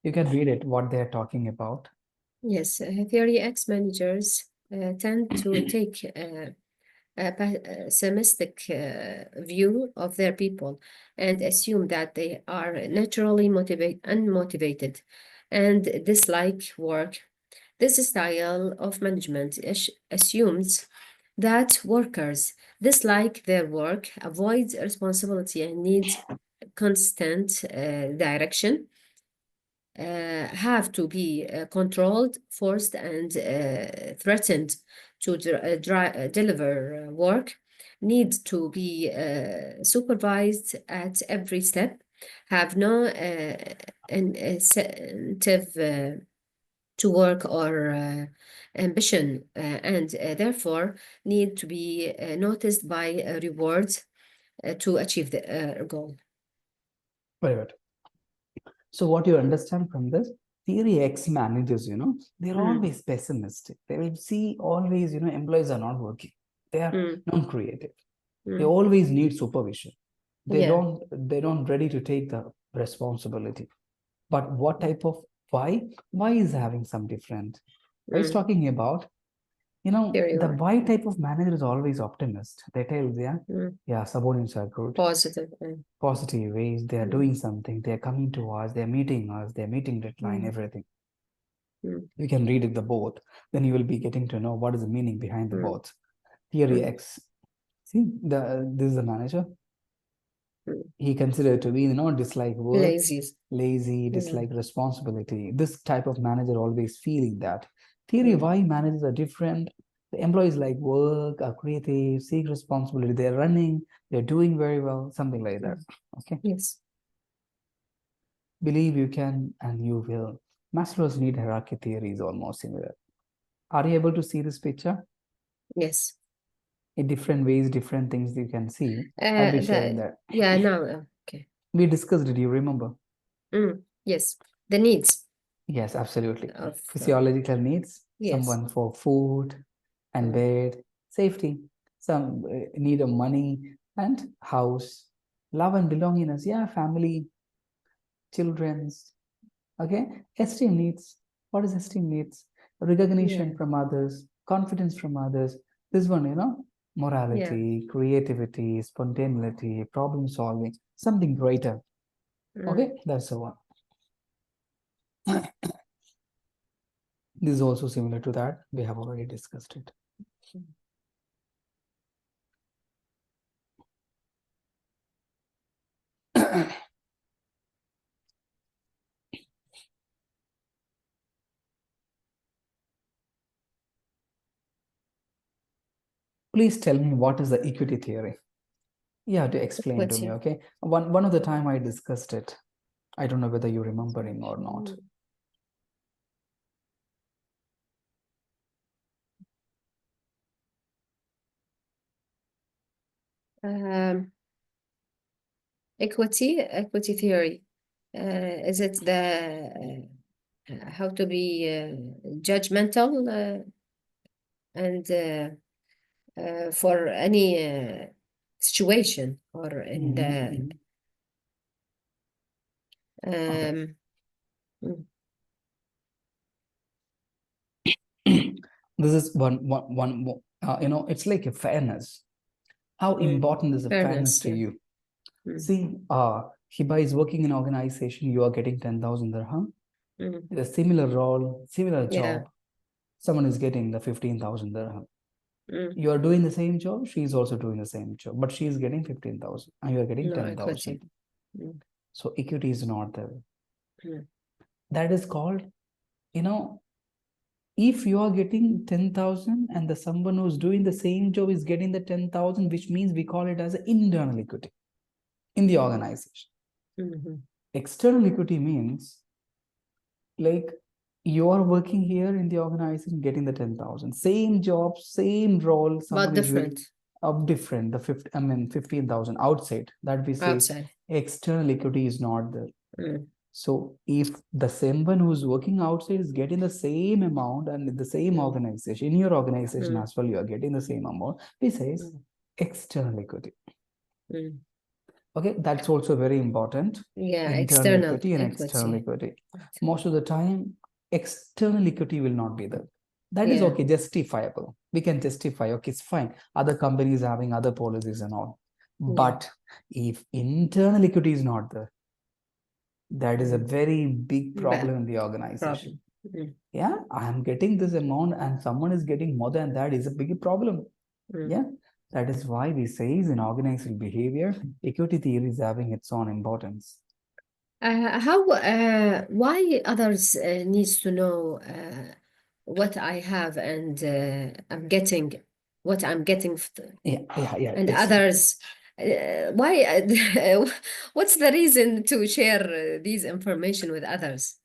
You can read it, what they're talking about. Yes, Theory X managers tend to take a pessimistic view of their people and assume that they are naturally unmotivated and dislike work. This style of management assumes that workers dislike their work, avoid responsibility, and need constant direction, have to be controlled, forced, and threatened to deliver work, need to be supervised at every step, have no incentive to work or ambition, and therefore need to be noticed by rewards to achieve the goal. Very good. So what you understand from this, theory X managers, they're always pessimistic. They will see always, employees are not working. They are non-creative. They always need supervision. They don't ready to take the responsibility. But what type of why? Why is having some different? Why is talking about? The why type of manager is always optimist. They tell, subordinates are good. Positive ways. They are doing something. They are coming to us. They are meeting us. They are meeting deadline, everything. You can read it the both. Then you will be getting to know what is the meaning behind the both. Theory X. See, this is the manager. He considered to be, dislike work, lazy, dislike responsibility. This type of manager always feeling that. Theory Y managers are different. The employees like work, are creative, seek responsibility. They're running, they're doing very well, something like that. Okay. Yes. Believe you can and you will. Maslow's need hierarchy theory is almost similar. Are you able to see this picture? Yes. In different ways, different things you can see. I'll be sharing that. Yeah, no, okay. We discussed it, you remember? Yes, the needs. Yes, absolutely. Physiological needs, someone for food and bed, safety, some need of money and house, love and belongingness, family, children's, okay? Esteem needs. What is esteem needs? Recognition from others, confidence from others. This one, morality, creativity, spontaneity, problem solving, something greater. Okay, that's the one. This is also similar to that. We have already discussed it. Please tell me what is the equity theory. You have to explain to me, okay? One of the time I discussed it. I don't know whether you're remembering or not. Equity theory. Is it the how to be judgmental and for any situation or in the This is one it's like a fairness. How important is the fairness to you? See, Hiba is working in an organization, you are getting 10,000 dirham. A similar role, similar job, someone is getting the 15,000 dirham. You are doing the same job, she is also doing the same job, but she is getting 15,000 and you are getting 10,000. So equity is not there. That is called, if you are getting 10,000 and the someone who's doing the same job is getting the 10,000, which means we call it as an internal equity in the organization. External equity means like you are working here in the organization getting the 10,000, same job, same role, but different. Different, the 15,000 outside, that we say external equity is not there. So if the someone who's working outside is getting the same amount and in the same organization, in your organization as well, you are getting the same amount, we say external equity. Okay, that's also very important. Internal equity and external equity. Most of the time, external equity will not be there. That is okay, justifiable. We can justify, okay, it's fine. Other companies having other policies and all. But if internal equity is not there, That is a very big problem in the organization. Yeah, I'm getting this amount and someone is getting more than that is a big problem. Yeah, that is why we say in organizational behavior, equity theory is having its own importance. Why others needs to know what I have and I'm getting what I'm getting Yeah. and others why what's the reason to share these information with others?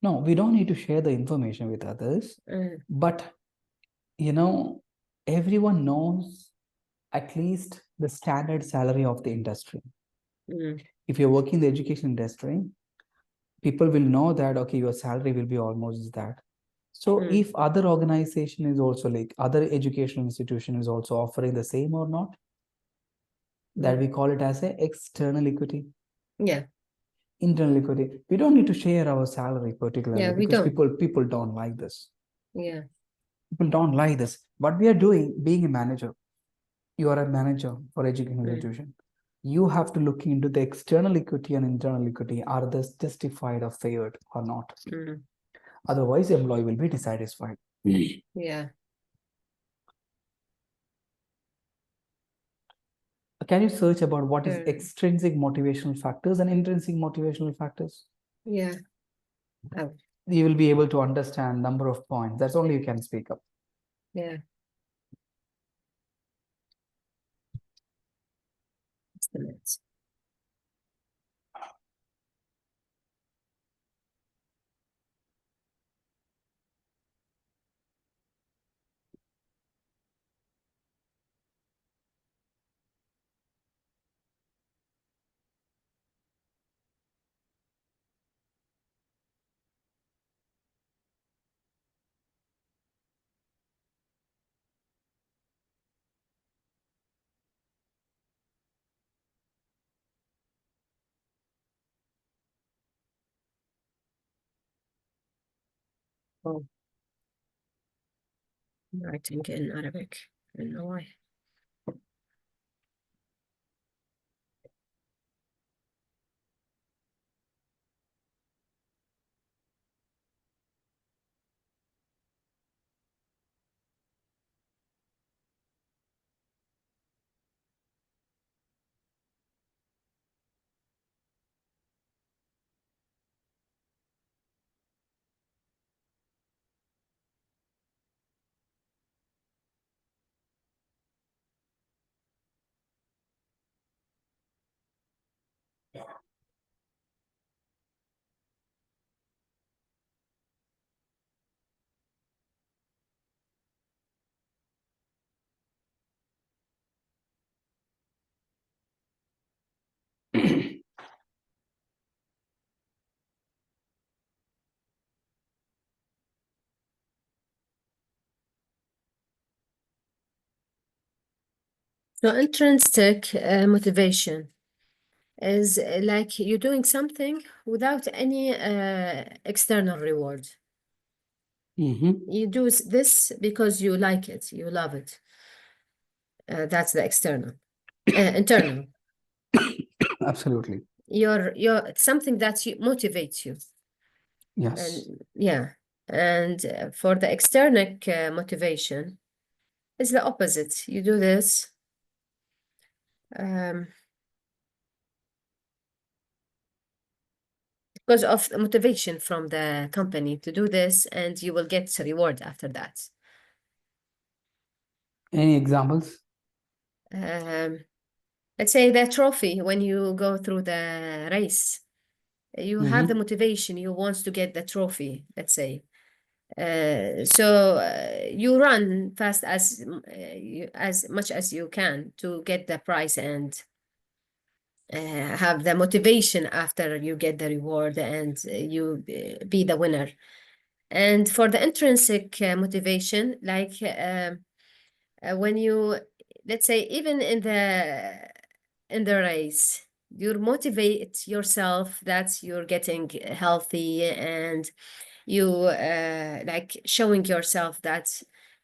No, we don't need to share the information with others, but everyone knows at least the standard salary of the industry. If you're working in the education industry, people will know that, okay, your salary will be almost that. So if other organization is also like other educational institution is also offering the same or not, that we call it as a external equity. Yeah. Internal equity. We don't need to share our salary particularly because people don't like this. Yeah. People don't like this. What we are doing, being a manager, you are a manager for education institution. You have to look into the external equity and internal equity. Are they justified or favored or not? Otherwise, employee will be dissatisfied. Yeah. Can you search about what is extrinsic motivational factors and intrinsic motivational factors? Yeah. You will be able to understand number of points. That's only you can speak up. Yeah. Estimates. Oh, writing in Arabic. I don't know why. So intrinsic motivation is like you're doing something without any external reward. You do this because you like it, you love it. That's the external. Internal. Absolutely. You're something that motivates you. Yes. And yeah. And for the external motivation, it's the opposite. You do this because of the motivation from the company to do this, and you will get a reward after that. Any examples? Let's say the trophy when you go through the race. You have the motivation, you want to get the trophy, let's say. So you run fast as much as you can to get the prize and have the motivation after you get the reward and you be the winner. And for the intrinsic motivation, like when you, let's say, even in the race, you motivate yourself that you're getting healthy and you like showing yourself that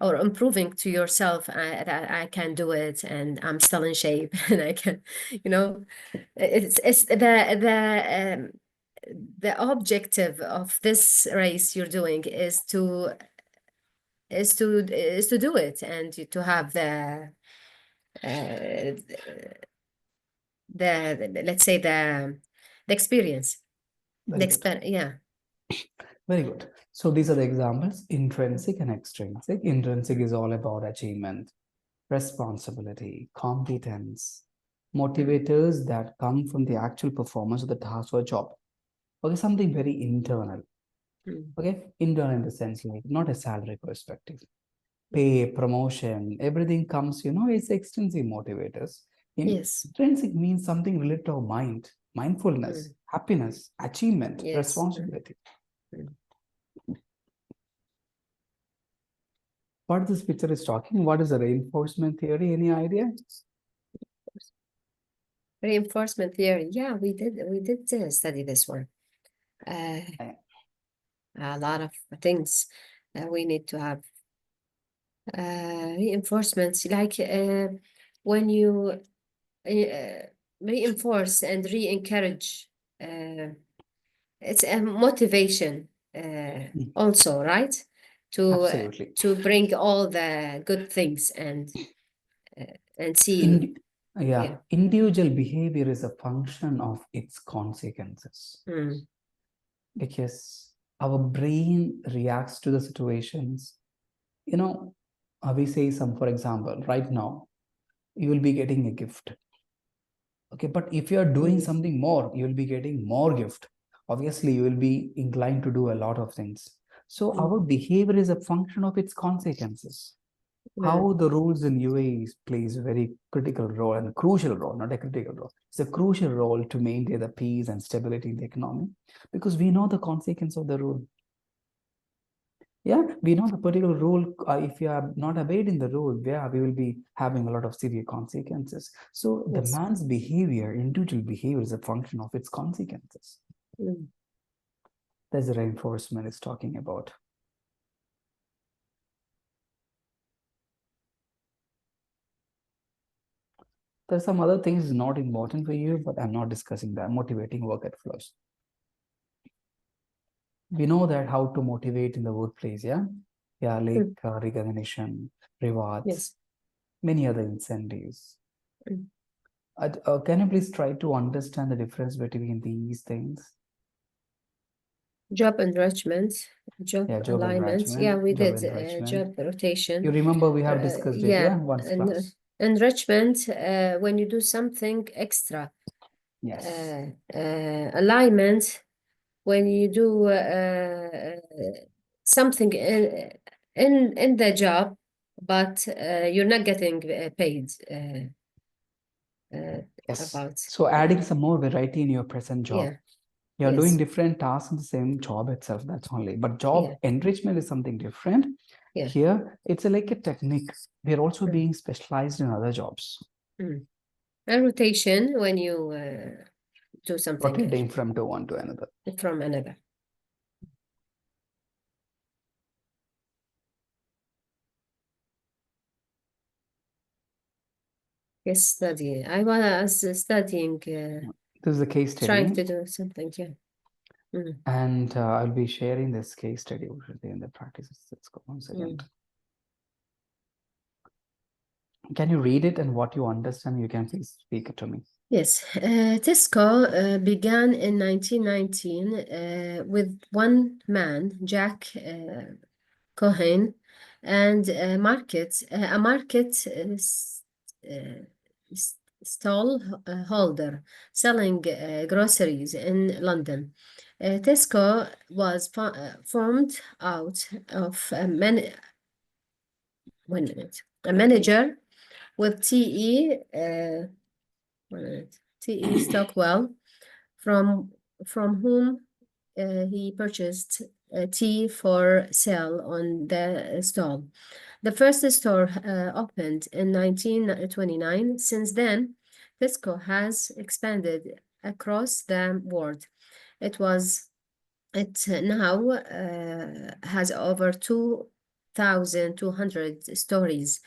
or improving to yourself that I can do it and I'm still in shape and I can, it's the the objective of this race you're doing is to do it and to have the let's say the experience. Yeah. Very good. So these are the examples, intrinsic and extrinsic. Intrinsic is all about achievement, responsibility, competence, motivators that come from the actual performance of the task or job. Okay, something very internal. Okay, internal in the sense like not a salary perspective. Pay, promotion, everything comes, it's extrinsic motivators. Yes. Intrinsic means something related to our mind, mindfulness, happiness, achievement, responsibility. What this picture is talking, what is the reinforcement theory? Any idea? Reinforcement theory. Yeah, we did study this one. A lot of things we need to have reinforcements, like when you reinforce and re-encourage, it's a motivation also, right? Absolutely. To bring all the good things and see. Individual behavior is a function of its consequences. Because our brain reacts to the situations. We say for example, right now, you will be getting a gift. Okay, but if you are doing something more, you will be getting more gift. Obviously, you will be inclined to do a lot of things. So our behavior is a function of its consequences. How the rules in UAE plays a very critical role and a crucial role, not a critical role. It's a crucial role to maintain the peace and stability in the economy because we know the consequence of the rule. Yeah, we know the particular rule. If you are not obeying the rule, we will be having a lot of severe consequences. So the man's behavior, individual behavior, is a function of its consequences. That's the reinforcement it's talking about. There's some other things not important for you, but I'm not discussing that. Motivating work at flows. We know that how to motivate in the workplace, yeah? Yeah, like recognition, rewards, many other incentives. Can you please try to understand the difference between these things? Job enrichment, job alignment. Yeah, we did job rotation. You remember we have discussed it, yeah, once class. Enrichment, when you do something extra. Yes. Alignment, when you do something in the job, but you're not getting paid. Yes. About. So adding some more variety in your present job. You're doing different tasks in the same job itself, that's only. But job enrichment is something different. Here, it's like a technique. We're also being specialized in other jobs. And rotation, when you do something. Rotating from one to another. From another. Yes, study. I was studying. This is a case study. Trying to do something, yeah. And I'll be sharing this case study in the practices. Let's go 1 second. Can you read it, and what you understand, you can please speak it to me. Yes, Tesco began in 1919 with one man, Jack Cohen, and a market stall holder selling groceries in London. Tesco was formed out of a manager with T.E. Stockwell, from whom he purchased tea for sale on the stall. The first store opened in 1929. Since then, Tesco has expanded across the world. It now has over 2,200 stores,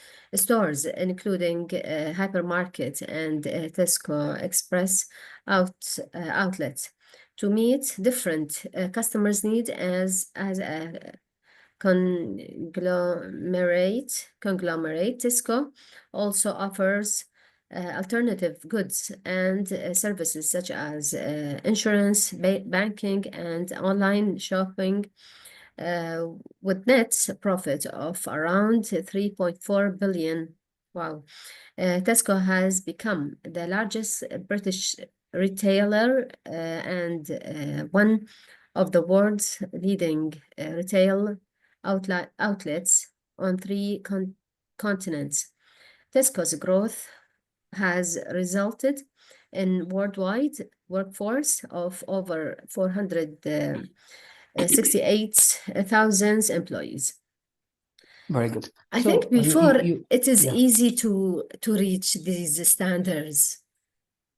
including hypermarket and Tesco Express outlets. to meet different customers' needs as a conglomerate. Tesco also offers alternative goods and services such as insurance, banking, and online shopping, with net profit of around 3.4 billion. Wow. Tesco has become the largest British retailer and one of the world's leading retail outlets on three continents. Tesco's growth has resulted in worldwide workforce of over 468,000 employees. Very good. I think before it is easy to reach these standards.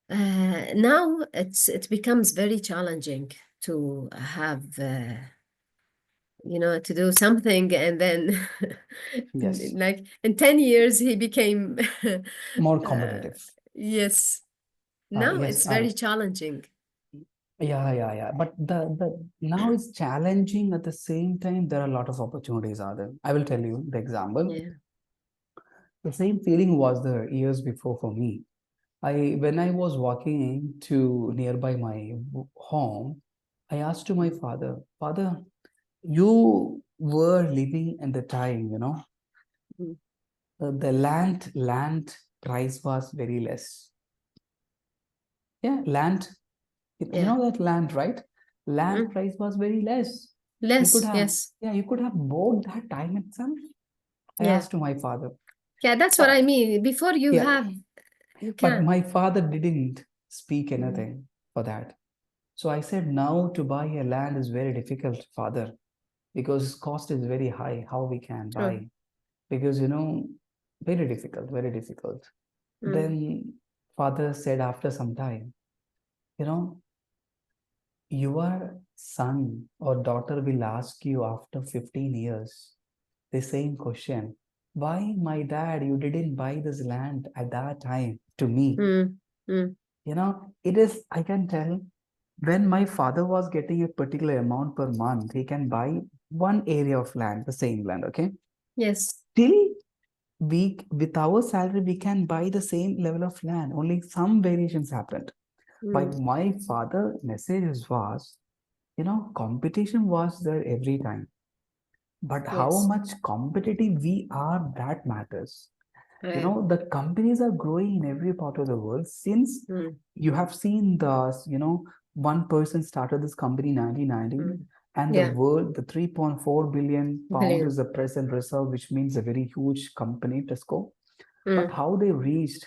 Now it becomes very challenging to have to do something, and then like in 10 years he became more competitive. Yes. Now yes, it's very challenging. Yeah. But the now it's challenging. At the same time, there are a lot of opportunities out there. I will tell you the example. Yeah. The same feeling was there years before for me. When I was walking to nearby my home, I asked to my father, Father, you were living in the time, the land price was very less. Yeah, land. You know that land, right? Land price was very less. Less, you could have, yes. Yeah, you could have bought that time itself. I asked to my father. Yeah, that's what I mean. Before you have, you can. But my father didn't speak anything for that. So I said, now to buy a land is very difficult, father, because cost is very high. How we can buy? Because, very difficult, very difficult. Then father said after some time, your son or daughter will ask you after 15 years the same question. Why, my dad, you didn't buy this land at that time to me? It is, I can tell, when my father was getting a particular amount per month, he can buy one area of land, the same land, okay? Yes. Still, with our salary, we can buy the same level of land. Only some variations happened. But my father message was, competition was there every time. But how much competitive we are, that matters. The companies are growing in every part of the world. Since you have seen one person started this company in 1990, and the world, the 3.4 billion pound is the present reserve, which means a very huge company, Tesco. But how they reached,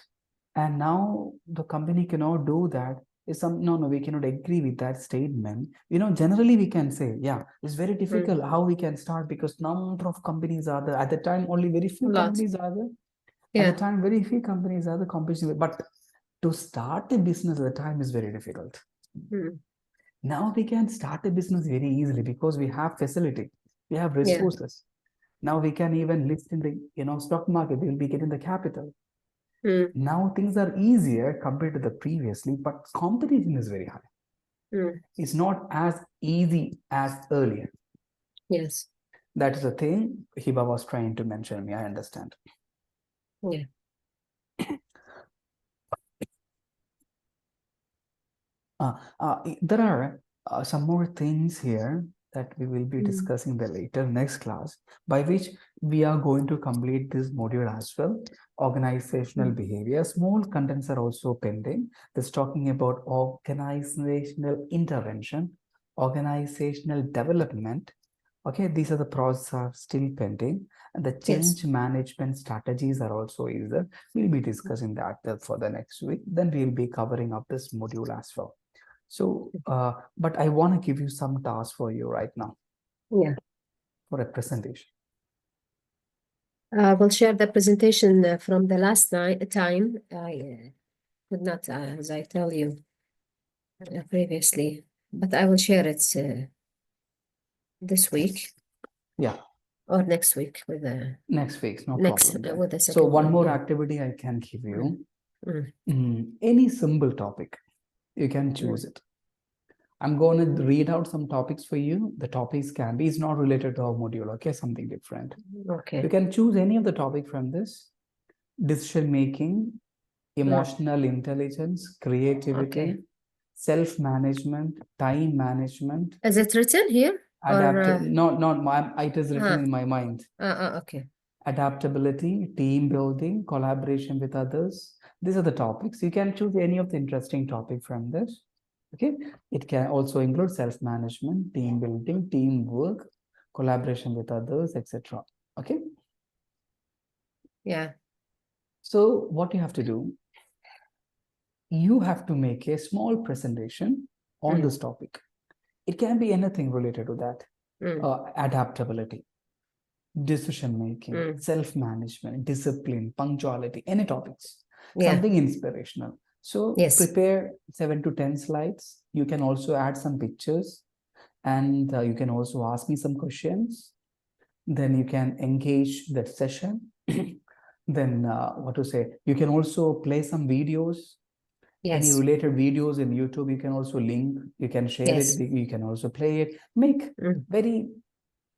and now the company cannot do that, is no, we cannot agree with that statement. Generally we can say, yeah, it's very difficult how we can start, because number of companies are there. At the time, only very few companies are there. At the time, very few companies are the competition. But to start a business at the time is very difficult. Now we can start a business very easily because we have facility, we have resources. Now we can even list in the stock market. We will be getting the capital. Now things are easier compared to the previously, but competition is very high. It's not as easy as earlier. Yes. That is the thing Hiba was trying to mention me. I understand. Yeah. There are some more things here that we will be discussing the later next class, by which we are going to complete this module as well. Organizational behavior. Small contents are also pending. That's talking about organizational intervention, organizational development. Okay, these are the processes are still pending, and the change management strategies are also either. We'll be discussing that for the next week. Then we'll be covering up this module as well. So, but I want to give you some tasks for you right now. Yeah. For a presentation. We'll share the presentation from the last time. I could not, as I tell you previously, but I will share it this week. Yeah. Or next week with the next week, no problem. With the second so one more activity I can give you. Any simple topic, you can choose it. I'm going to read out some topics for you. The topics can be, it's not related to our module, okay? Something different. Okay. You can choose any of the topic from this. Decision making, emotional intelligence, creativity, self-management, time management. Is it written here? It is written in my mind. Okay. Adaptability, team building, collaboration with others. These are the topics. You can choose any of the interesting topic from this. Okay. It can also include self-management, team building, teamwork, collaboration with others, etc. Okay. Yeah. So what you have to do, you have to make a small presentation on this topic. It can be anything related to that. Adaptability, decision making, self-management, discipline, punctuality, any topics, something inspirational. So prepare 7 to 10 slides. You can also add some pictures, and you can also ask me some questions. Then you can engage that session. Then you can also play some videos. Any related videos in YouTube, you can also link, you can share it, you can also play it. Make very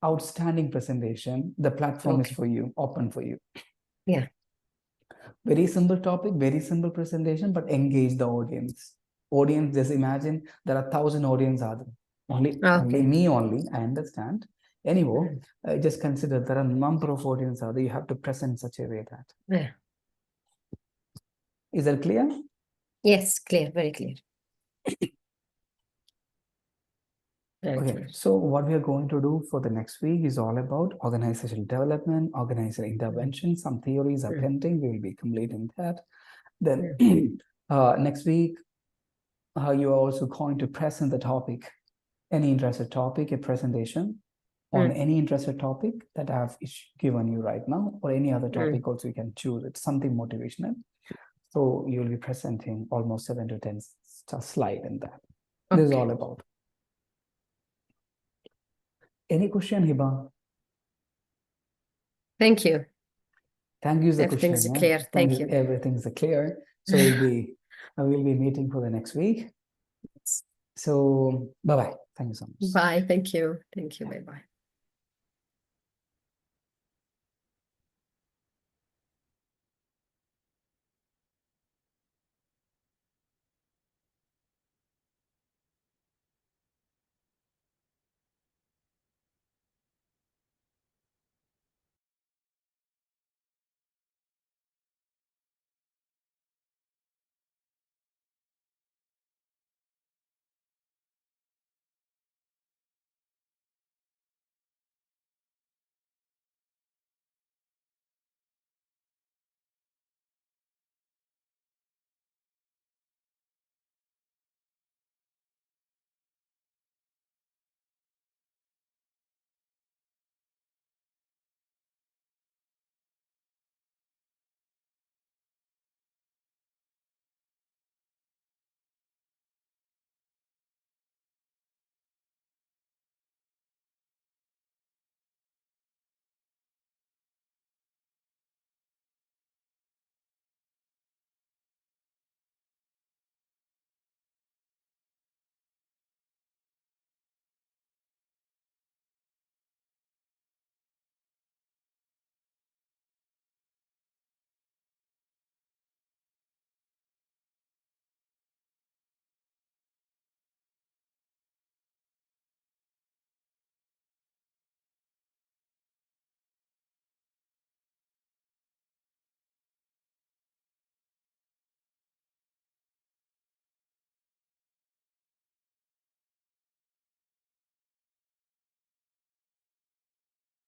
outstanding presentation. The platform is for you, open for you. Yeah. Very simple topic, very simple presentation, but engage the audience. Audience, just imagine there are 1,000 audience are there. Only me only, I understand. Anyway, just consider there are a number of audience are there. You have to present such a way that. Yeah. Is that clear? Yes, clear, very clear. Okay, so what we are going to do for the next week is all about organizational development, organizational intervention. Some theories are pending. We will be completing that. Then next week, you are also going to present the topic, any interested topic, a presentation on any interested topic that I have given you right now, or any other topic also you can choose. It's something motivational. So you will be presenting almost 7 to 10 slides in that. This is all about. Any question, Hiba? Thank you. Thank you. Everything's clear. Thank you. Everything's clear. So I will be meeting for the next week. So bye-bye. Thank you so much. Bye. Thank you. Thank you. Bye-bye.